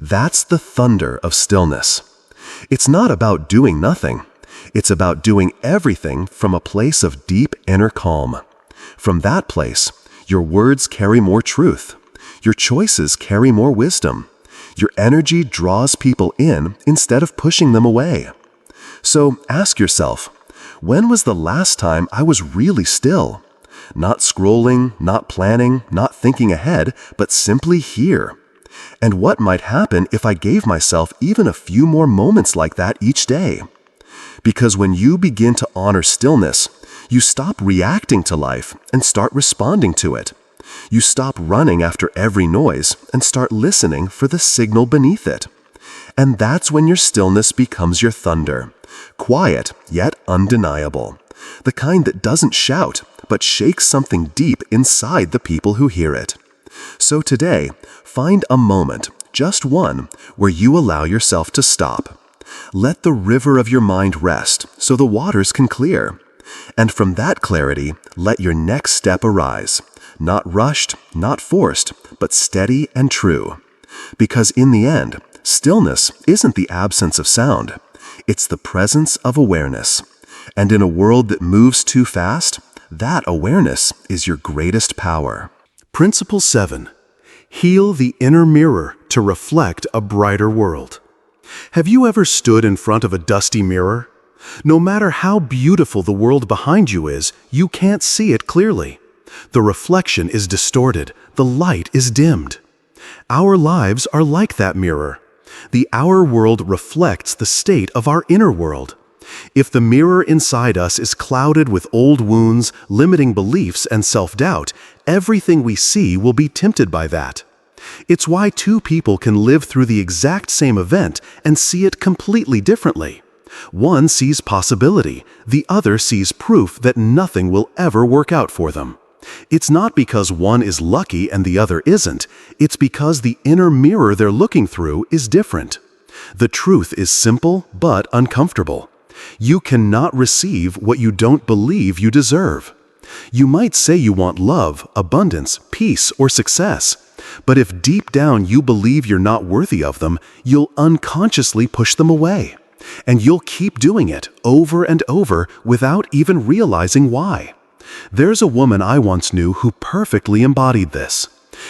That's the thunder of stillness. It's not about doing nothing. It's about doing everything from a place of deep inner calm. From that place, your words carry more truth. Your choices carry more wisdom. Your energy draws people in instead of pushing them away. So ask yourself, when was the last time I was really still? Not scrolling, not planning, not thinking ahead, but simply here. And what might happen if I gave myself even a few more moments like that each day? Because when you begin to honor stillness, you stop reacting to life and start responding to it. You stop running after every noise and start listening for the signal beneath it. And that's when your stillness becomes your thunder, quiet yet undeniable, the kind that doesn't shout but shakes something deep inside the people who hear it. So today, find a moment, just one, where you allow yourself to stop. Let the river of your mind rest so the waters can clear. And from that clarity, let your next step arise, not rushed, not forced, but steady and true. Because in the end, stillness isn't the absence of sound. It's the presence of awareness. And in a world that moves too fast, that awareness is your greatest power. Principle 7. Heal the inner mirror to reflect a brighter world. Have you ever stood in front of a dusty mirror? No matter how beautiful the world behind you is, you can't see it clearly. The reflection is distorted, the light is dimmed. Our lives are like that mirror. The outer world reflects the state of our inner world. If the mirror inside us is clouded with old wounds, limiting beliefs, and self-doubt, everything we see will be tinted by that. It's why two people can live through the exact same event and see it completely differently. One sees possibility, the other sees proof that nothing will ever work out for them. It's not because one is lucky and the other isn't, it's because the inner mirror they're looking through is different. The truth is simple but uncomfortable. You cannot receive what you don't believe you deserve. You might say you want love, abundance, peace, or success, but if deep down you believe you're not worthy of them, you'll unconsciously push them away. And you'll keep doing it over and over without even realizing why. There's a woman I once knew who perfectly embodied this.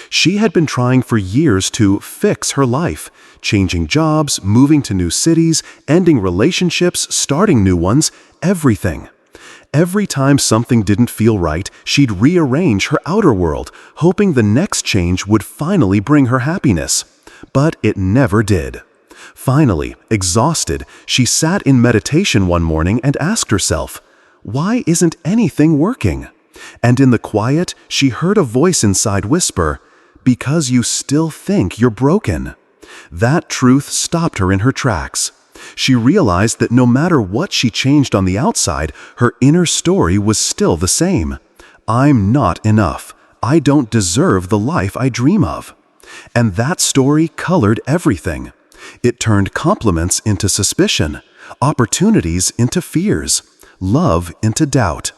She had been trying for years to fix her life, changing jobs, moving to new cities, ending relationships, starting new ones, everything. Every time something didn't feel right, she'd rearrange her outer world, hoping the next change would finally bring her happiness. But it never did. Finally, exhausted, she sat in meditation one morning and asked herself, "Why isn't anything working?" And in the quiet, she heard a voice inside whisper, "Because you still think you're broken." That truth stopped her in her tracks. She realized that no matter what she changed on the outside, her inner story was still the same. I'm not enough. I don't deserve the life I dream of. And that story colored everything. It turned compliments into suspicion, opportunities into fears, love into doubt.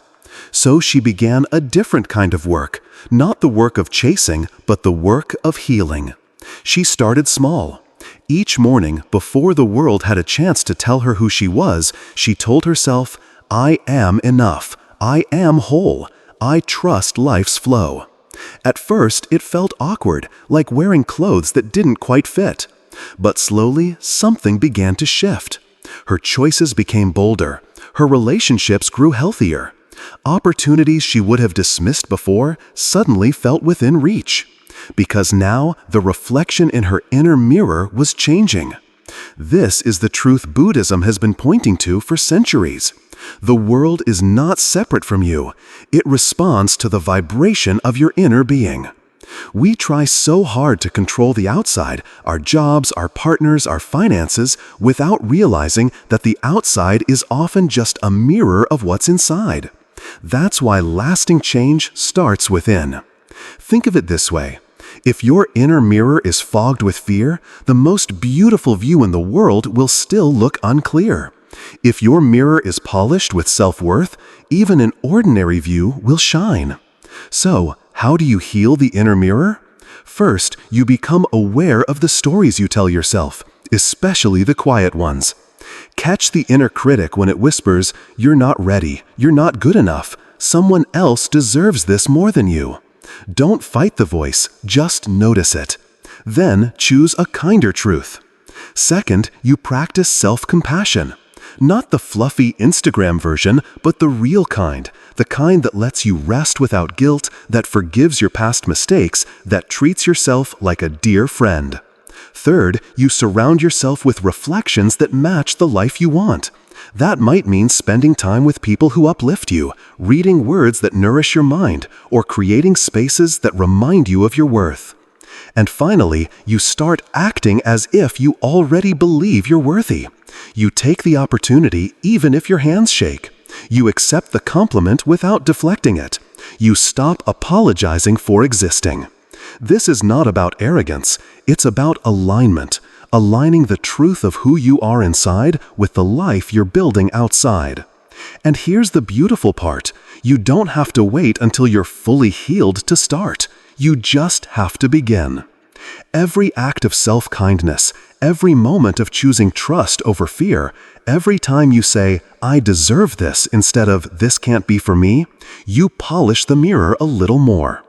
So she began a different kind of work, not the work of chasing, but the work of healing. She started small. Each morning, before the world had a chance to tell her who she was, she told herself, "I am enough. I am whole. I trust life's flow." At first, it felt awkward, like wearing clothes that didn't quite fit. But slowly, something began to shift. Her choices became bolder. Her relationships grew healthier. Opportunities she would have dismissed before suddenly felt within reach. Because now, the reflection in her inner mirror was changing. This is the truth Buddhism has been pointing to for centuries. The world is not separate from you. It responds to the vibration of your inner being. We try so hard to control the outside, our jobs, our partners, our finances, without realizing that the outside is often just a mirror of what's inside. That's why lasting change starts within. Think of it this way. If your inner mirror is fogged with fear, the most beautiful view in the world will still look unclear. If your mirror is polished with self-worth, even an ordinary view will shine. So, how do you heal the inner mirror? First, you become aware of the stories you tell yourself, especially the quiet ones. Catch the inner critic when it whispers, "You're not ready, you're not good enough, someone else deserves this more than you." Don't fight the voice, just notice it. Then choose a kinder truth. Second, you practice self-compassion. Not the fluffy Instagram version, but the real kind, the kind that lets you rest without guilt, that forgives your past mistakes, that treats yourself like a dear friend. Third, you surround yourself with reflections that match the life you want. That might mean spending time with people who uplift you, reading words that nourish your mind, or creating spaces that remind you of your worth. And finally, you start acting as if you already believe you're worthy. You take the opportunity even if your hands shake. You accept the compliment without deflecting it. You stop apologizing for existing. This is not about arrogance, it's about alignment. Aligning the truth of who you are inside with the life you're building outside. And here's the beautiful part. You don't have to wait until you're fully healed to start. You just have to begin. Every act of self-kindness, every moment of choosing trust over fear, every time you say, "I deserve this," instead of "this can't be for me," you polish the mirror a little more.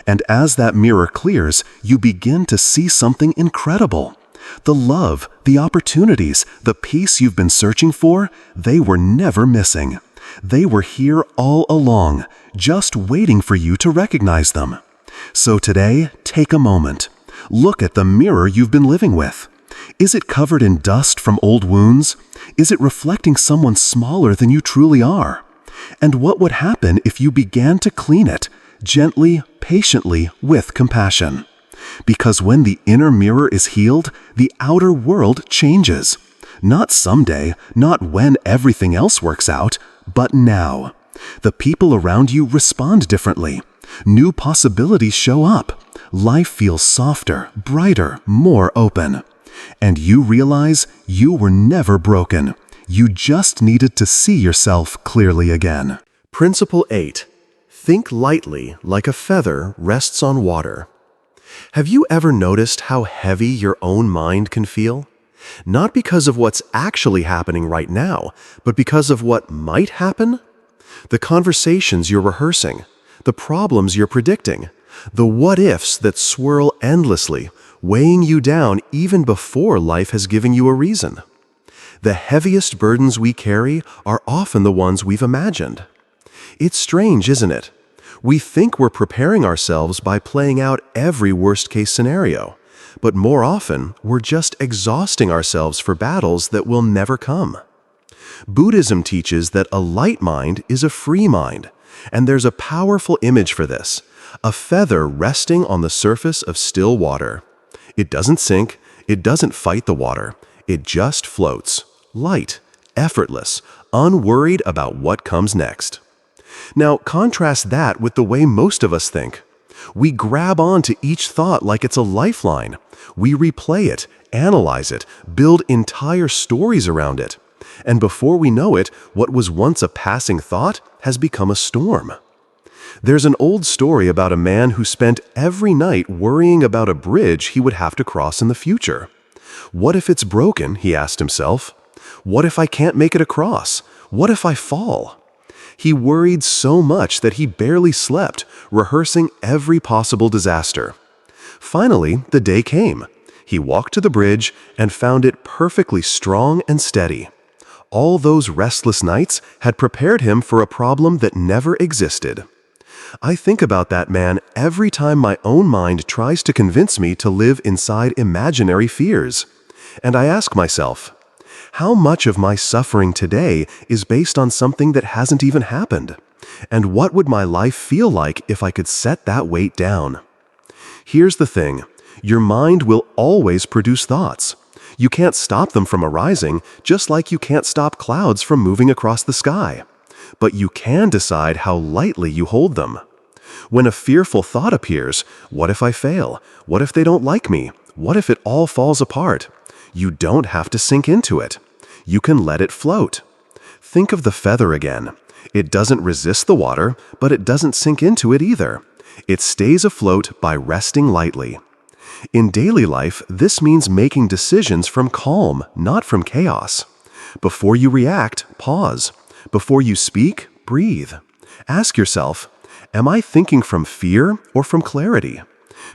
And as that mirror clears, you begin to see something incredible. The love, the opportunities, the peace you've been searching for, they were never missing. They were here all along, just waiting for you to recognize them. So today, take a moment. Look at the mirror you've been living with. Is it covered in dust from old wounds? Is it reflecting someone smaller than you truly are? And what would happen if you began to clean it, gently, patiently, with compassion? Because when the inner mirror is healed, the outer world changes. Not someday, not when everything else works out, but now. The people around you respond differently. New possibilities show up. Life feels softer, brighter, more open. And you realize you were never broken. You just needed to see yourself clearly again. Principle 8. Think lightly like a feather rests on water. Have you ever noticed how heavy your own mind can feel? Not because of what's actually happening right now, but because of what might happen? The conversations you're rehearsing, the problems you're predicting, the what-ifs that swirl endlessly, weighing you down even before life has given you a reason. The heaviest burdens we carry are often the ones we've imagined. It's strange, isn't it? We think we're preparing ourselves by playing out every worst-case scenario, but more often, we're just exhausting ourselves for battles that will never come. Buddhism teaches that a light mind is a free mind, and there's a powerful image for this, a feather resting on the surface of still water. It doesn't sink, it doesn't fight the water, it just floats, light, effortless, unworried about what comes next. Now, contrast that with the way most of us think. We grab on to each thought like it's a lifeline. We replay it, analyze it, build entire stories around it. And before we know it, what was once a passing thought has become a storm. There's an old story about a man who spent every night worrying about a bridge he would have to cross in the future. What if it's broken, he asked himself. What if I can't make it across? What if I fall? He worried so much that he barely slept, rehearsing every possible disaster. Finally, the day came. He walked to the bridge and found it perfectly strong and steady. All those restless nights had prepared him for a problem that never existed. I think about that man every time my own mind tries to convince me to live inside imaginary fears. And I ask myself, how much of my suffering today is based on something that hasn't even happened? And what would my life feel like if I could set that weight down? Here's the thing, your mind will always produce thoughts. You can't stop them from arising, just like you can't stop clouds from moving across the sky. But you can decide how lightly you hold them. When a fearful thought appears, what if I fail? What if they don't like me? What if it all falls apart? You don't have to sink into it. You can let it float. Think of the feather again. It doesn't resist the water, but it doesn't sink into it either. It stays afloat by resting lightly. In daily life, this means making decisions from calm, not from chaos. Before you react, pause. Before you speak, breathe. Ask yourself, am I thinking from fear or from clarity?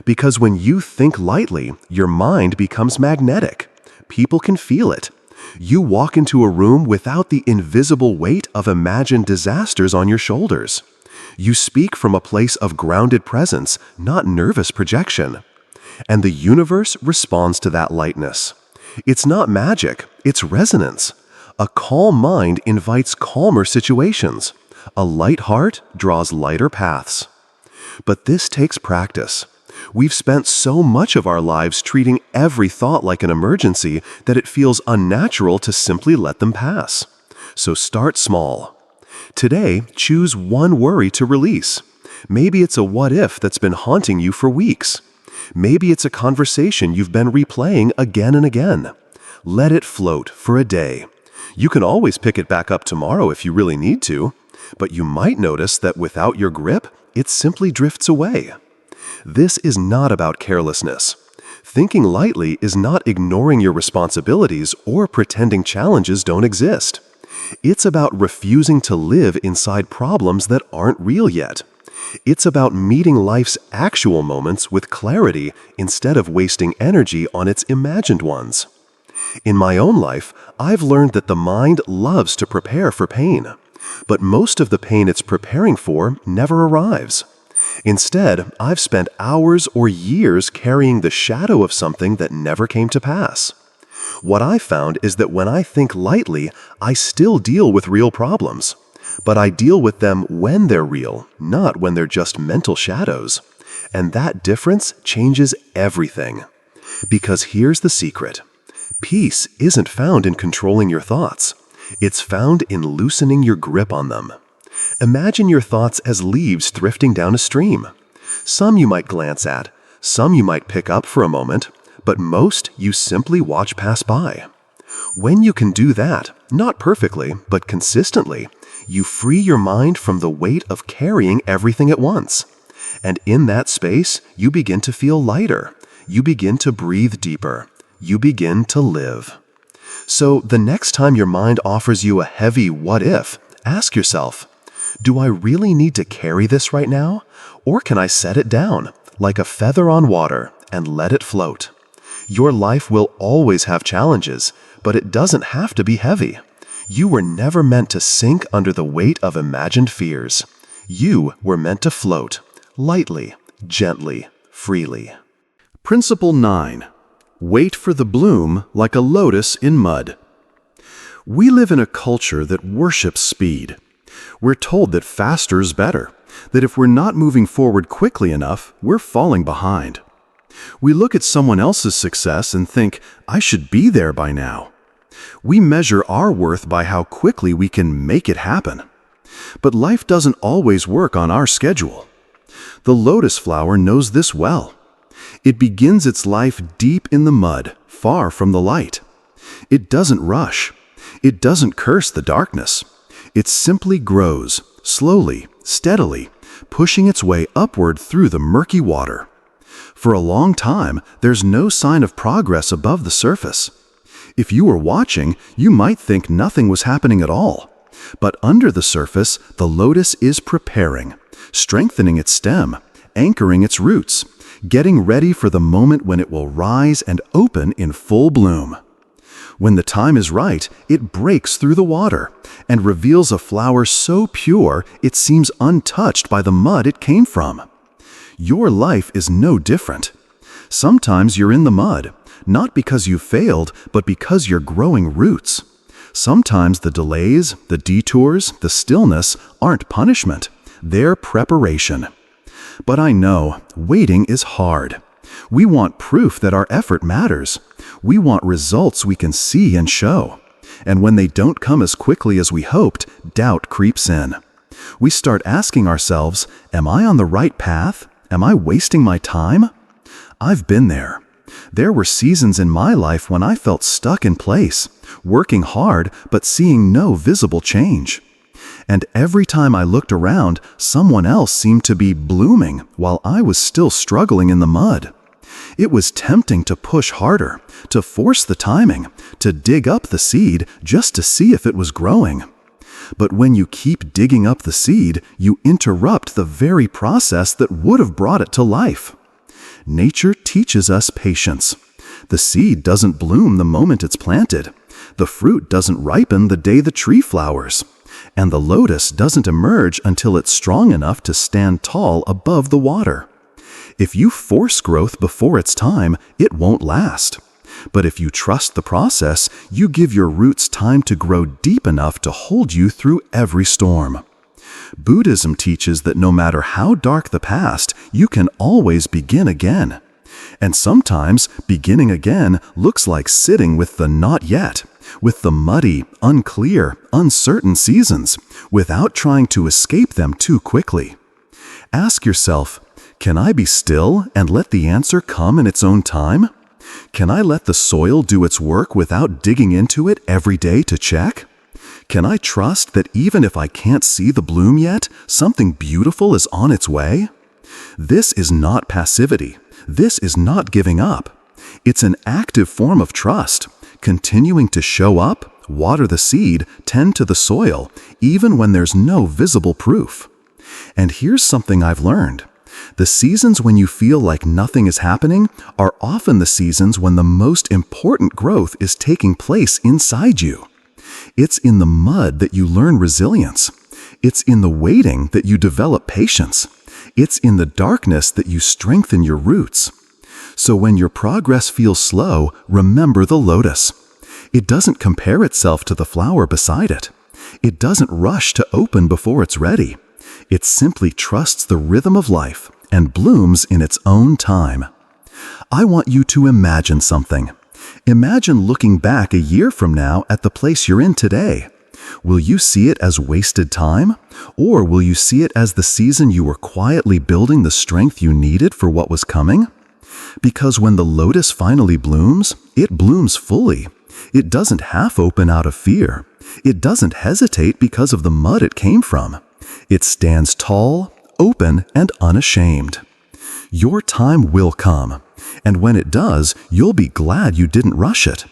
Because when you think lightly, your mind becomes magnetic. People can feel it. You walk into a room without the invisible weight of imagined disasters on your shoulders. You speak from a place of grounded presence, not nervous projection. And the universe responds to that lightness. It's not magic, it's resonance. A calm mind invites calmer situations. A light heart draws lighter paths. But this takes practice. We've spent so much of our lives treating every thought like an emergency that it feels unnatural to simply let them pass. So start small. Today, choose one worry to release. Maybe it's a what-if that's been haunting you for weeks. Maybe it's a conversation you've been replaying again and again. Let it float for a day. You can always pick it back up tomorrow if you really need to, but you might notice that without your grip, it simply drifts away. This is not about carelessness. Thinking lightly is not ignoring your responsibilities or pretending challenges don't exist. It's about refusing to live inside problems that aren't real yet. It's about meeting life's actual moments with clarity instead of wasting energy on its imagined ones. In my own life, I've learned that the mind loves to prepare for pain, but most of the pain it's preparing for never arrives. Instead, I've spent hours or years carrying the shadow of something that never came to pass. What I found is that when I think lightly, I still deal with real problems. But I deal with them when they're real, not when they're just mental shadows. And that difference changes everything. Because here's the secret. Peace isn't found in controlling your thoughts. It's found in loosening your grip on them. Imagine your thoughts as leaves drifting down a stream. Some you might glance at, some you might pick up for a moment, but most you simply watch pass by. When you can do that, not perfectly, but consistently, you free your mind from the weight of carrying everything at once. And in that space, you begin to feel lighter. You begin to breathe deeper. You begin to live. So the next time your mind offers you a heavy what if, ask yourself, do I really need to carry this right now? Or can I set it down, like a feather on water, and let it float? Your life will always have challenges, but it doesn't have to be heavy. You were never meant to sink under the weight of imagined fears. You were meant to float, lightly, gently, freely. Principle 9. Wait for the bloom like a lotus in mud. We live in a culture that worships speed. We're told that faster's better, that if we're not moving forward quickly enough, we're falling behind. We look at someone else's success and think, I should be there by now. We measure our worth by how quickly we can make it happen. But life doesn't always work on our schedule. The lotus flower knows this well. It begins its life deep in the mud, far from the light. It doesn't rush. It doesn't curse the darkness. It simply grows, slowly, steadily, pushing its way upward through the murky water. For a long time, there's no sign of progress above the surface. If you were watching, you might think nothing was happening at all. But under the surface, the lotus is preparing, strengthening its stem, anchoring its roots, getting ready for the moment when it will rise and open in full bloom. When the time is right, it breaks through the water and reveals a flower so pure it seems untouched by the mud it came from. Your life is no different. Sometimes you're in the mud, not because you failed, but because you're growing roots. Sometimes the delays, the detours, the stillness aren't punishment. They're preparation. But I know, waiting is hard. We want proof that our effort matters. We want results we can see and show. And when they don't come as quickly as we hoped, doubt creeps in. We start asking ourselves, am I on the right path? Am I wasting my time? I've been there. There were seasons in my life when I felt stuck in place, working hard but seeing no visible change. And every time I looked around, someone else seemed to be blooming while I was still struggling in the mud. It was tempting to push harder, to force the timing, to dig up the seed just to see if it was growing. But when you keep digging up the seed, you interrupt the very process that would have brought it to life. Nature teaches us patience. The seed doesn't bloom the moment it's planted. The fruit doesn't ripen the day the tree flowers. And the lotus doesn't emerge until it's strong enough to stand tall above the water. If you force growth before its time, it won't last. But if you trust the process, you give your roots time to grow deep enough to hold you through every storm. Buddhism teaches that no matter how dark the past, you can always begin again. And sometimes beginning again looks like sitting with the not yet, with the muddy, unclear, uncertain seasons, without trying to escape them too quickly. Ask yourself, can I be still and let the answer come in its own time? Can I let the soil do its work without digging into it every day to check? Can I trust that even if I can't see the bloom yet, something beautiful is on its way? This is not passivity. This is not giving up. It's an active form of trust, continuing to show up, water the seed, tend to the soil, even when there's no visible proof. And here's something I've learned. The seasons when you feel like nothing is happening are often the seasons when the most important growth is taking place inside you. It's in the mud that you learn resilience. It's in the waiting that you develop patience. It's in the darkness that you strengthen your roots. So when your progress feels slow, remember the lotus. It doesn't compare itself to the flower beside it. It doesn't rush to open before it's ready. It simply trusts the rhythm of life and blooms in its own time. I want you to imagine something. Imagine looking back a year from now at the place you're in today. Will you see it as wasted time? Or will you see it as the season you were quietly building the strength you needed for what was coming? Because when the lotus finally blooms, it blooms fully. It doesn't half open out of fear. It doesn't hesitate because of the mud it came from. It stands tall, open, and unashamed. Your time will come, and when it does, you'll be glad you didn't rush it,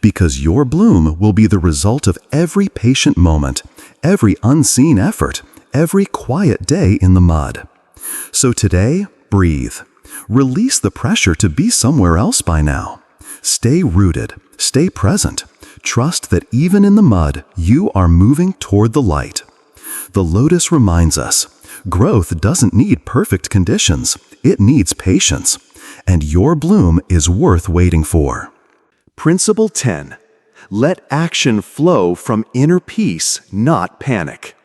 because your bloom will be the result of every patient moment, every unseen effort, every quiet day in the mud. So today, breathe. Release the pressure to be somewhere else by now. Stay rooted, stay present. Trust that even in the mud, you are moving toward the light. The lotus reminds us, growth doesn't need perfect conditions, it needs patience, and your bloom is worth waiting for. Principle 10. Let action flow from inner peace, not panic.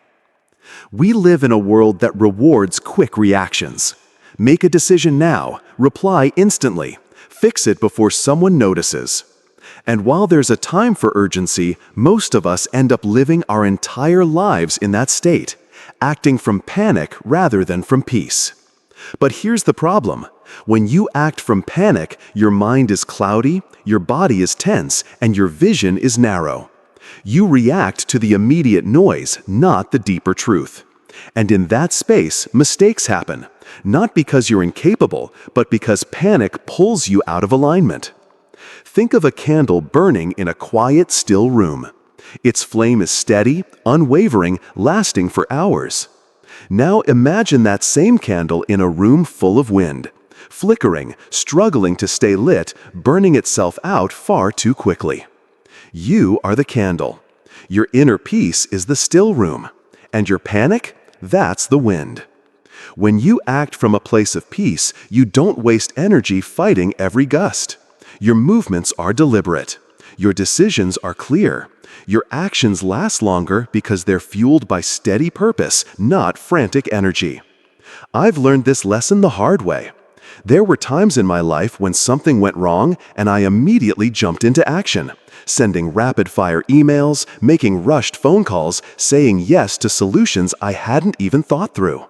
We live in a world that rewards quick reactions. Make a decision now, reply instantly, fix it before someone notices. And while there's a time for urgency, most of us end up living our entire lives in that state, acting from panic rather than from peace. But here's the problem. When you act from panic, your mind is cloudy, your body is tense, and your vision is narrow. You react to the immediate noise, not the deeper truth. And in that space, mistakes happen, not because you're incapable, but because panic pulls you out of alignment. Think of a candle burning in a quiet, still room. Its flame is steady, unwavering, lasting for hours. Now imagine that same candle in a room full of wind, flickering, struggling to stay lit, burning itself out far too quickly. You are the candle. Your inner peace is the still room. And your panic? That's the wind. When you act from a place of peace, you don't waste energy fighting every gust. Your movements are deliberate. Your decisions are clear. Your actions last longer because they're fueled by steady purpose, not frantic energy. I've learned this lesson the hard way. There were times in my life when something went wrong and I immediately jumped into action, sending rapid-fire emails, making rushed phone calls, saying yes to solutions I hadn't even thought through.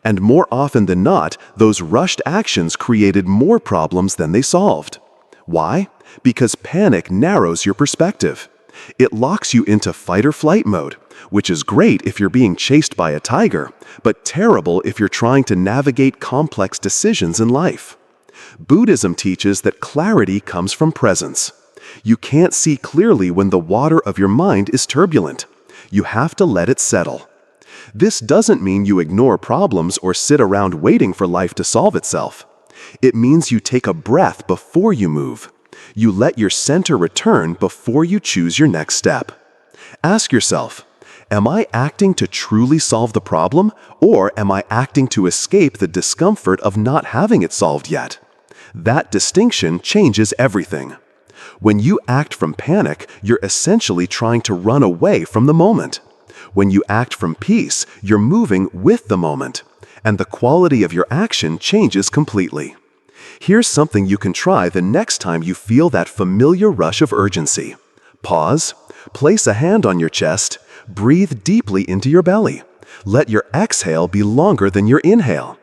And more often than not, those rushed actions created more problems than they solved. Why? Because panic narrows your perspective. It locks you into fight-or-flight mode, which is great if you're being chased by a tiger, but terrible if you're trying to navigate complex decisions in life. Buddhism teaches that clarity comes from presence. You can't see clearly when the water of your mind is turbulent. You have to let it settle. This doesn't mean you ignore problems or sit around waiting for life to solve itself. It means you take a breath before you move. You let your center return before you choose your next step. Ask yourself, am I acting to truly solve the problem, or am I acting to escape the discomfort of not having it solved yet? That distinction changes everything. When you act from panic, you're essentially trying to run away from the moment. When you act from peace, you're moving with the moment, and the quality of your action changes completely. Here's something you can try the next time you feel that familiar rush of urgency. Pause, place a hand on your chest, breathe deeply into your belly. Let your exhale be longer than your inhale.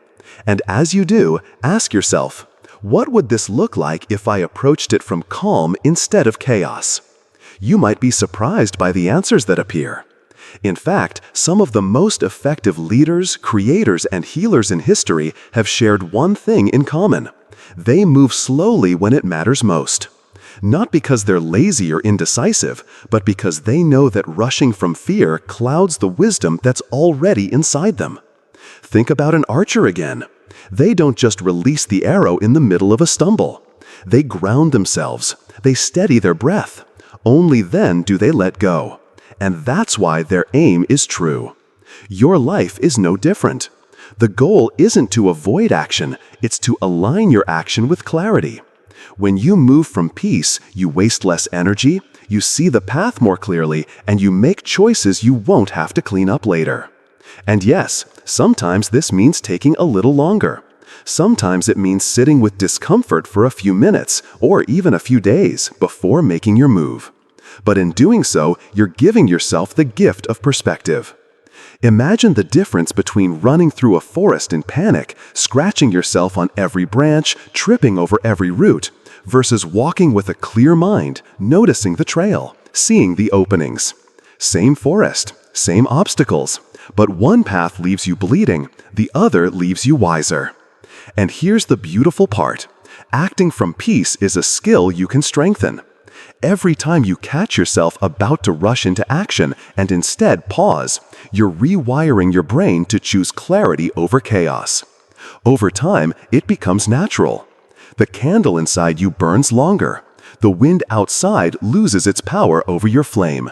And as you do, ask yourself, what would this look like if I approached it from calm instead of chaos? You might be surprised by the answers that appear. In fact, some of the most effective leaders, creators, and healers in history have shared one thing in common. They move slowly when it matters most. Not because they're lazy or indecisive, but because they know that rushing from fear clouds the wisdom that's already inside them. Think about an archer again. They don't just release the arrow in the middle of a stumble. They ground themselves. They steady their breath. Only then do they let go. And that's why their aim is true. Your life is no different. The goal isn't to avoid action, it's to align your action with clarity. When you move from peace, you waste less energy, you see the path more clearly, and you make choices you won't have to clean up later. And yes, sometimes this means taking a little longer. Sometimes it means sitting with discomfort for a few minutes, or even a few days, before making your move. But in doing so, you're giving yourself the gift of perspective. Imagine the difference between running through a forest in panic, scratching yourself on every branch, tripping over every root, versus walking with a clear mind, noticing the trail, seeing the openings. Same forest, same obstacles, but one path leaves you bleeding, the other leaves you wiser. And here's the beautiful part. Acting from peace is a skill you can strengthen. Every time you catch yourself about to rush into action and instead pause, you're rewiring your brain to choose clarity over chaos. Over time, it becomes natural. The candle inside you burns longer. The wind outside loses its power over your flame.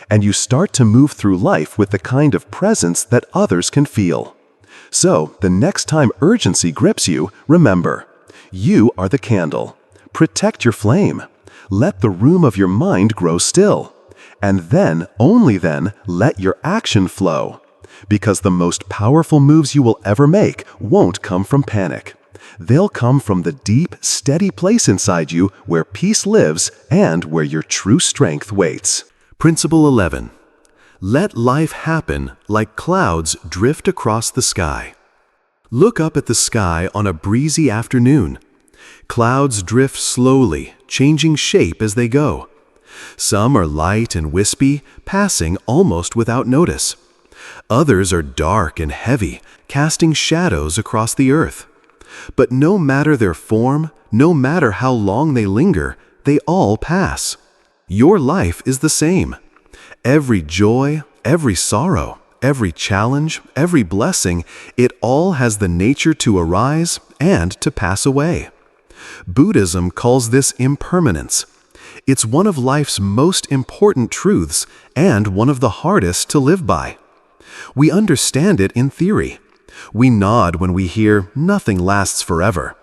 And you start to move through life with the kind of presence that others can feel. So, the next time urgency grips you, remember, you are the candle. Protect your flame. Let the room of your mind grow still. And then, only then, let your action flow. Because the most powerful moves you will ever make won't come from panic. They'll come from the deep, steady place inside you where peace lives and where your true strength waits. Principle 11. Let life happen like clouds drift across the sky. Look up at the sky on a breezy afternoon. Clouds drift slowly, changing shape as they go. Some are light and wispy, passing almost without notice. Others are dark and heavy, casting shadows across the earth. But no matter their form, no matter how long they linger, they all pass. Your life is the same. Every joy, every sorrow, every challenge, every blessing, it all has the nature to arise and to pass away. Buddhism calls this impermanence. It's one of life's most important truths and one of the hardest to live by. We understand it in theory. We nod when we hear nothing lasts forever.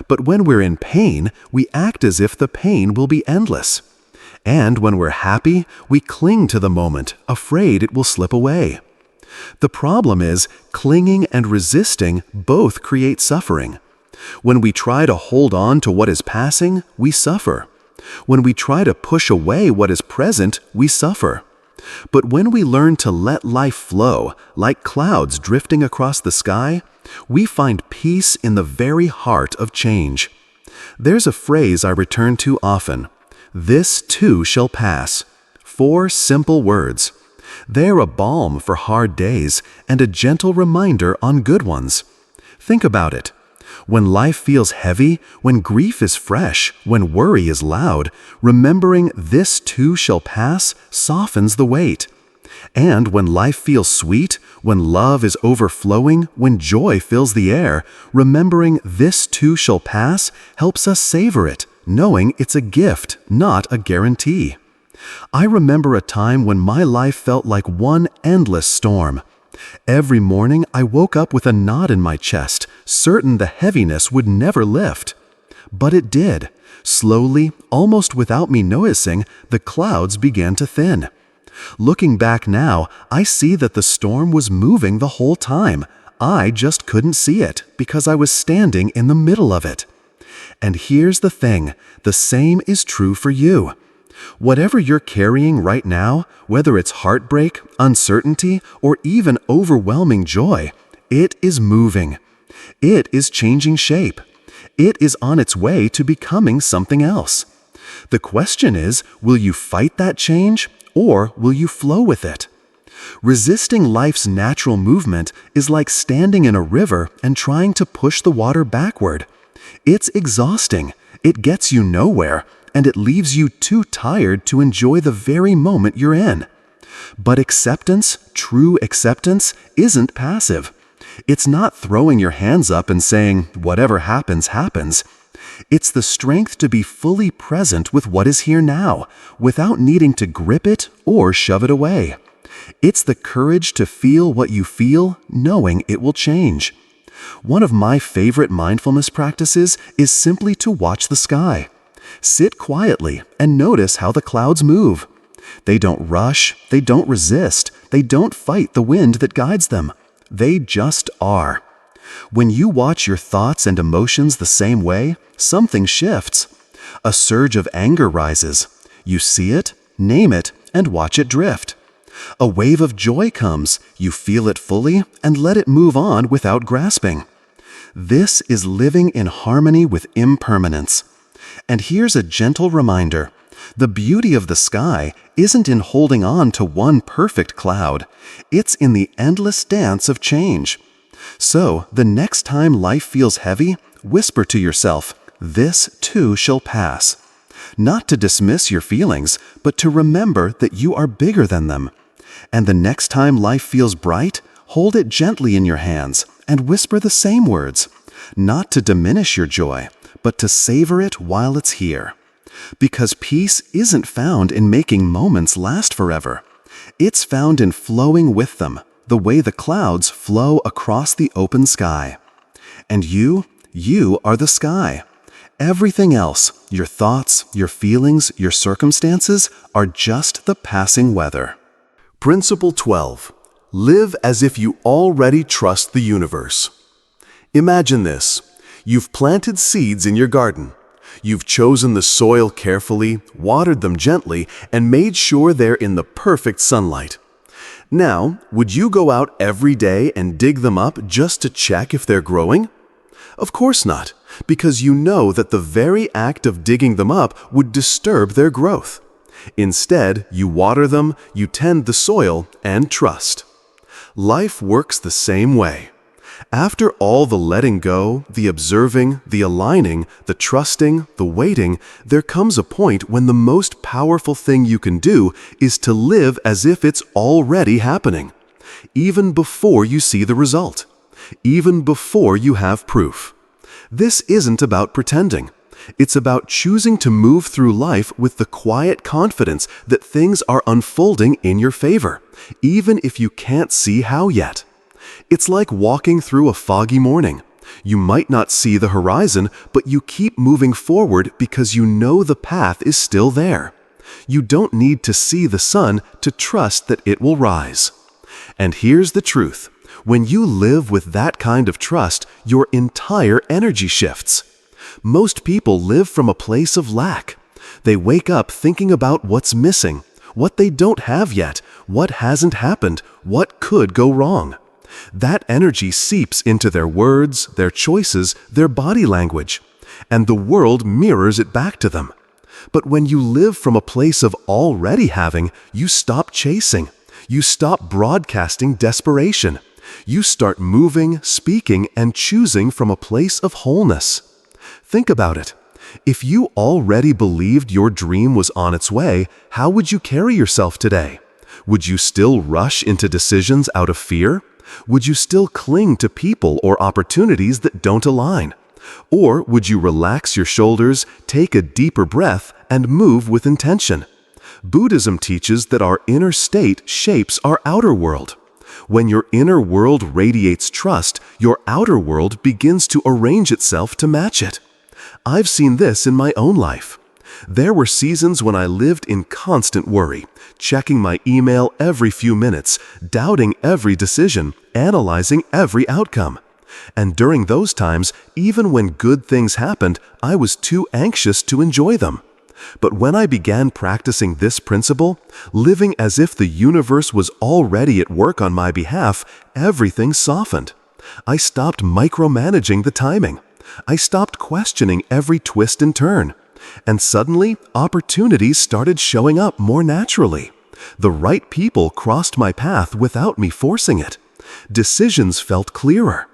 But when we're in pain, we act as if the pain will be endless. And when we're happy, we cling to the moment, afraid it will slip away. The problem is, clinging and resisting both create suffering. When we try to hold on to what is passing, we suffer. When we try to push away what is present, we suffer. But when we learn to let life flow, like clouds drifting across the sky, we find peace in the very heart of change. There's a phrase I return to often. This too shall pass. 4 simple words. They're a balm for hard days and a gentle reminder on good ones. Think about it. When life feels heavy, when grief is fresh, when worry is loud, remembering this too shall pass softens the weight. And when life feels sweet, when love is overflowing, when joy fills the air, remembering this too shall pass helps us savor it, knowing it's a gift, not a guarantee. I remember a time when my life felt like one endless storm. Every morning I woke up with a knot in my chest, certain the heaviness would never lift. But it did. Slowly, almost without me noticing, the clouds began to thin. Looking back now, I see that the storm was moving the whole time. I just couldn't see it because I was standing in the middle of it. And here's the thing, the same is true for you. Whatever you're carrying right now, whether it's heartbreak, uncertainty, or even overwhelming joy, it is moving. It is changing shape. It is on its way to becoming something else. The question is, will you fight that change, or will you flow with it? Resisting life's natural movement is like standing in a river and trying to push the water backward. It's exhausting, it gets you nowhere, and it leaves you too tired to enjoy the very moment you're in. But acceptance, true acceptance, isn't passive. It's not throwing your hands up and saying, whatever happens, happens. It's the strength to be fully present with what is here now, without needing to grip it or shove it away. It's the courage to feel what you feel, knowing it will change. One of my favorite mindfulness practices is simply to watch the sky. Sit quietly and notice how the clouds move. They don't rush, they don't resist, they don't fight the wind that guides them. They just are. When you watch your thoughts and emotions the same way, something shifts. A surge of anger rises. You see it, name it, and watch it drift. A wave of joy comes, you feel it fully, and let it move on without grasping. This is living in harmony with impermanence. And here's a gentle reminder. The beauty of the sky isn't in holding on to one perfect cloud. It's in the endless dance of change. So, the next time life feels heavy, whisper to yourself, "This too shall pass." Not to dismiss your feelings, but to remember that you are bigger than them. And the next time life feels bright, hold it gently in your hands and whisper the same words, not to diminish your joy, but to savor it while it's here. Because peace isn't found in making moments last forever. It's found in flowing with them, the way the clouds flow across the open sky. And you are the sky. Everything else, your thoughts, your feelings, your circumstances, are just the passing weather. Principle 12. Live as if you already trust the universe. Imagine this. You've planted seeds in your garden. You've chosen the soil carefully, watered them gently, and made sure they're in the perfect sunlight. Now, would you go out every day and dig them up just to check if they're growing? Of course not, because you know that the very act of digging them up would disturb their growth. Instead, you water them, you tend the soil, and trust. Life works the same way. After all the letting go, the observing, the aligning, the trusting, the waiting, there comes a point when the most powerful thing you can do is to live as if it's already happening, even before you see the result, even before you have proof. This isn't about pretending. It's about choosing to move through life with the quiet confidence that things are unfolding in your favor, even if you can't see how yet. It's like walking through a foggy morning. You might not see the horizon, but you keep moving forward because you know the path is still there. You don't need to see the sun to trust that it will rise. And here's the truth. When you live with that kind of trust, your entire energy shifts. Most people live from a place of lack. They wake up thinking about what's missing, what they don't have yet, what hasn't happened, what could go wrong. That energy seeps into their words, their choices, their body language, and the world mirrors it back to them. But when you live from a place of already having, you stop chasing. You stop broadcasting desperation. You start moving, speaking, and choosing from a place of wholeness. Think about it. If you already believed your dream was on its way, how would you carry yourself today? Would you still rush into decisions out of fear? Would you still cling to people or opportunities that don't align? Or would you relax your shoulders, take a deeper breath, and move with intention? Buddhism teaches that our inner state shapes our outer world. When your inner world radiates trust, your outer world begins to arrange itself to match it. I've seen this in my own life. There were seasons when I lived in constant worry, checking my email every few minutes, doubting every decision, analyzing every outcome. And during those times, even when good things happened, I was too anxious to enjoy them. But when I began practicing this principle, living as if the universe was already at work on my behalf, everything softened. I stopped micromanaging the timing. I stopped questioning every twist and turn. And suddenly, opportunities started showing up more naturally. The right people crossed my path without me forcing it. Decisions felt clearer.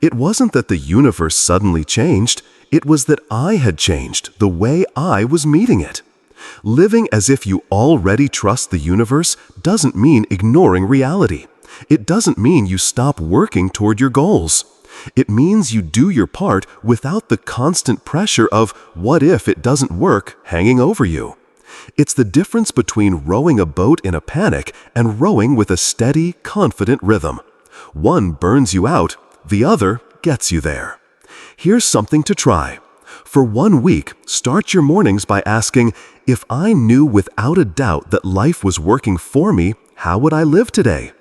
It wasn't that the universe suddenly changed. It was that I had changed the way I was meeting it. Living as if you already trust the universe doesn't mean ignoring reality. It doesn't mean you stop working toward your goals. It means you do your part without the constant pressure of what if it doesn't work hanging over you. It's the difference between rowing a boat in a panic and rowing with a steady, confident rhythm. One burns you out, the other gets you there. Here's something to try. For 1 week, start your mornings by asking, if I knew without a doubt that life was working for me, how would I live today?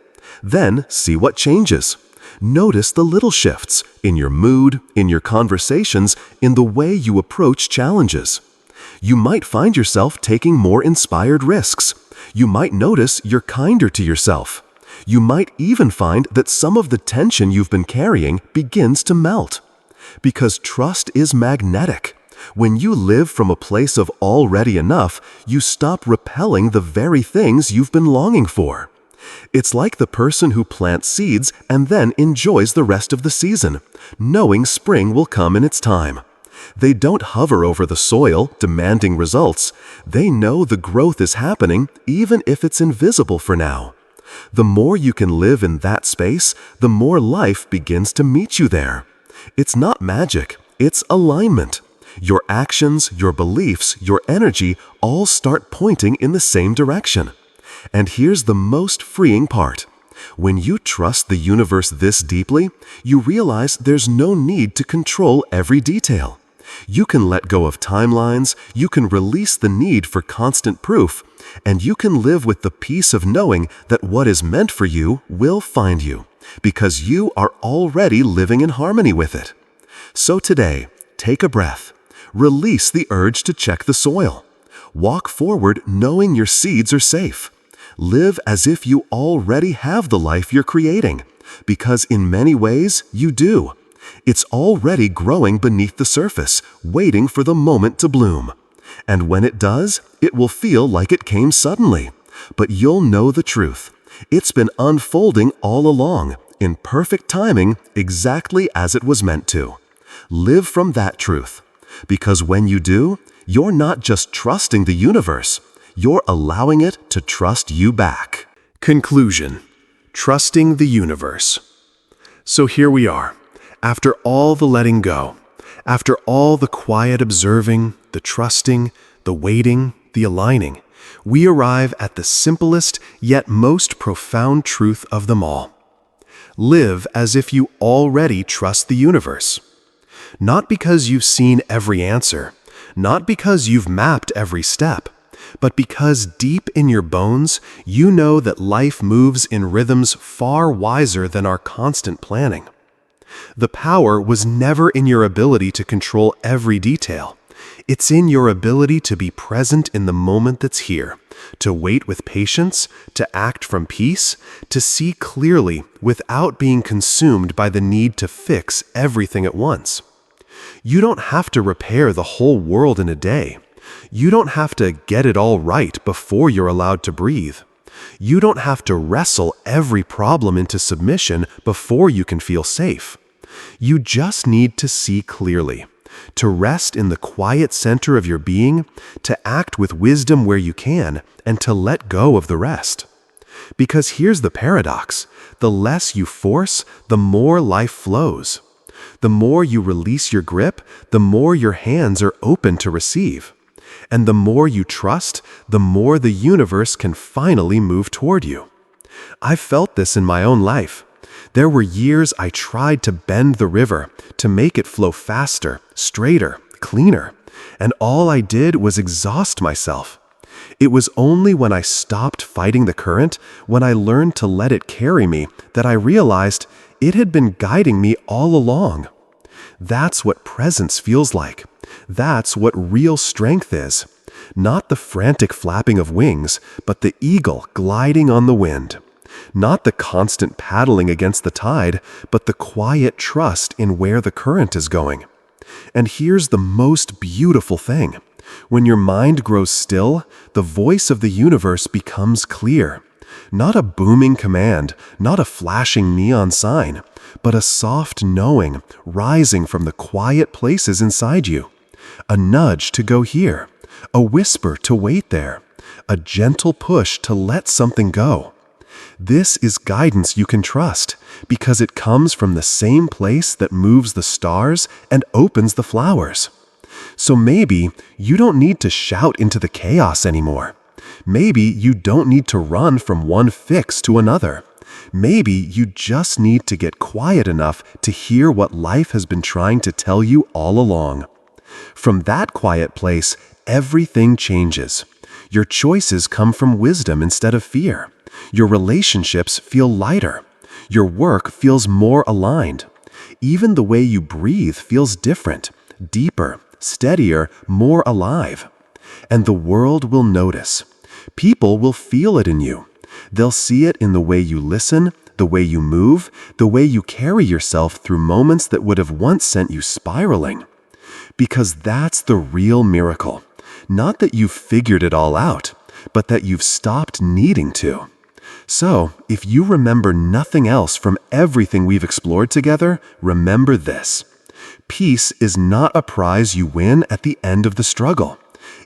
Then see what changes. Notice the little shifts in your mood, in your conversations, in the way you approach challenges. You might find yourself taking more inspired risks. You might notice you're kinder to yourself. You might even find that some of the tension you've been carrying begins to melt. Because trust is magnetic. When you live from a place of already enough, you stop repelling the very things you've been longing for. It's like the person who plants seeds and then enjoys the rest of the season, knowing spring will come in its time. They don't hover over the soil, demanding results. They know the growth is happening, even if it's invisible for now. The more you can live in that space, the more life begins to meet you there. It's not magic, it's alignment. Your actions, your beliefs, your energy all start pointing in the same direction. And here's the most freeing part. When you trust the universe this deeply, you realize there's no need to control every detail. You can let go of timelines, you can release the need for constant proof, and you can live with the peace of knowing that what is meant for you will find you, because you are already living in harmony with it. So today, take a breath. Release the urge to check the soil. Walk forward knowing your seeds are safe. Live as if you already have the life you're creating, because in many ways you do. It's already growing beneath the surface, waiting for the moment to bloom. And when it does, it will feel like it came suddenly. But you'll know the truth. It's been unfolding all along, in perfect timing, exactly as it was meant to. Live from that truth. Because when you do, you're not just trusting the universe, you're allowing it to trust you back. Conclusion: trusting the universe. So here we are. After all the letting go, after all the quiet observing, the trusting, the waiting, the aligning, we arrive at the simplest yet most profound truth of them all. Live as if you already trust the universe. Not because you've seen every answer, not because you've mapped every step, but because deep in your bones, you know that life moves in rhythms far wiser than our constant planning. The power was never in your ability to control every detail. It's in your ability to be present in the moment that's here, to wait with patience, to act from peace, to see clearly without being consumed by the need to fix everything at once. You don't have to repair the whole world in a day. You don't have to get it all right before you're allowed to breathe. You don't have to wrestle every problem into submission before you can feel safe. You just need to see clearly, to rest in the quiet center of your being, to act with wisdom where you can, and to let go of the rest. Because here's the paradox: the less you force, the more life flows. The more you release your grip, the more your hands are open to receive. And the more you trust, the more the universe can finally move toward you. I've felt this in my own life. There were years I tried to bend the river, to make it flow faster, straighter, cleaner, and all I did was exhaust myself. It was only when I stopped fighting the current, when I learned to let it carry me, that I realized it had been guiding me all along. That's what presence feels like. That's what real strength is. Not the frantic flapping of wings, but the eagle gliding on the wind. Not the constant paddling against the tide, but the quiet trust in where the current is going. And here's the most beautiful thing. When your mind grows still, the voice of the universe becomes clear. Not a booming command, not a flashing neon sign, but a soft knowing rising from the quiet places inside you. A nudge to go here, a whisper to wait there, a gentle push to let something go. This is guidance you can trust, because it comes from the same place that moves the stars and opens the flowers. So maybe you don't need to shout into the chaos anymore. Maybe you don't need to run from one fix to another. Maybe you just need to get quiet enough to hear what life has been trying to tell you all along. From that quiet place, everything changes. Your choices come from wisdom instead of fear. Your relationships feel lighter. Your work feels more aligned. Even the way you breathe feels different, deeper, steadier, more alive. And the world will notice. People will feel it in you. They'll see it in the way you listen, the way you move, the way you carry yourself through moments that would have once sent you spiraling. Because that's the real miracle. Not that you've figured it all out, but that you've stopped needing to. So, if you remember nothing else from everything we've explored together, remember this. Peace is not a prize you win at the end of the struggle.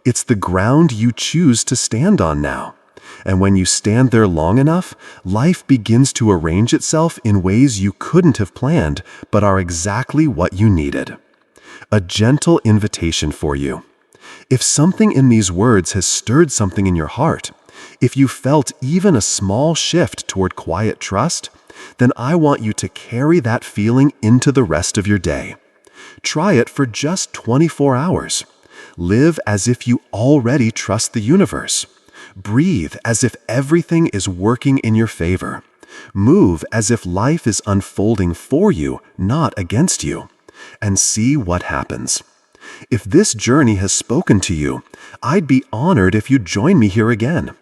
It's the ground you choose to stand on now. And when you stand there long enough, life begins to arrange itself in ways you couldn't have planned, but are exactly what you needed. A gentle invitation for you. If something in these words has stirred something in your heart, if you felt even a small shift toward quiet trust, then I want you to carry that feeling into the rest of your day. Try it for just 24 hours. Live as if you already trust the universe. Breathe as if everything is working in your favor. Move as if life is unfolding for you, not against you. And see what happens. If this journey has spoken to you, I'd be honored if you'd join me here again.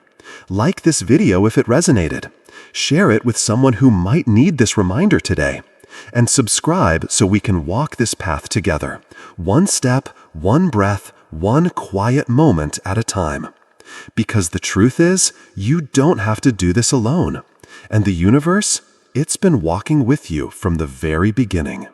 Like this video if it resonated. Share it with someone who might need this reminder today. And subscribe so we can walk this path together. One step, one breath, one quiet moment at a time. Because the truth is, you don't have to do this alone. And the universe, it's been walking with you from the very beginning.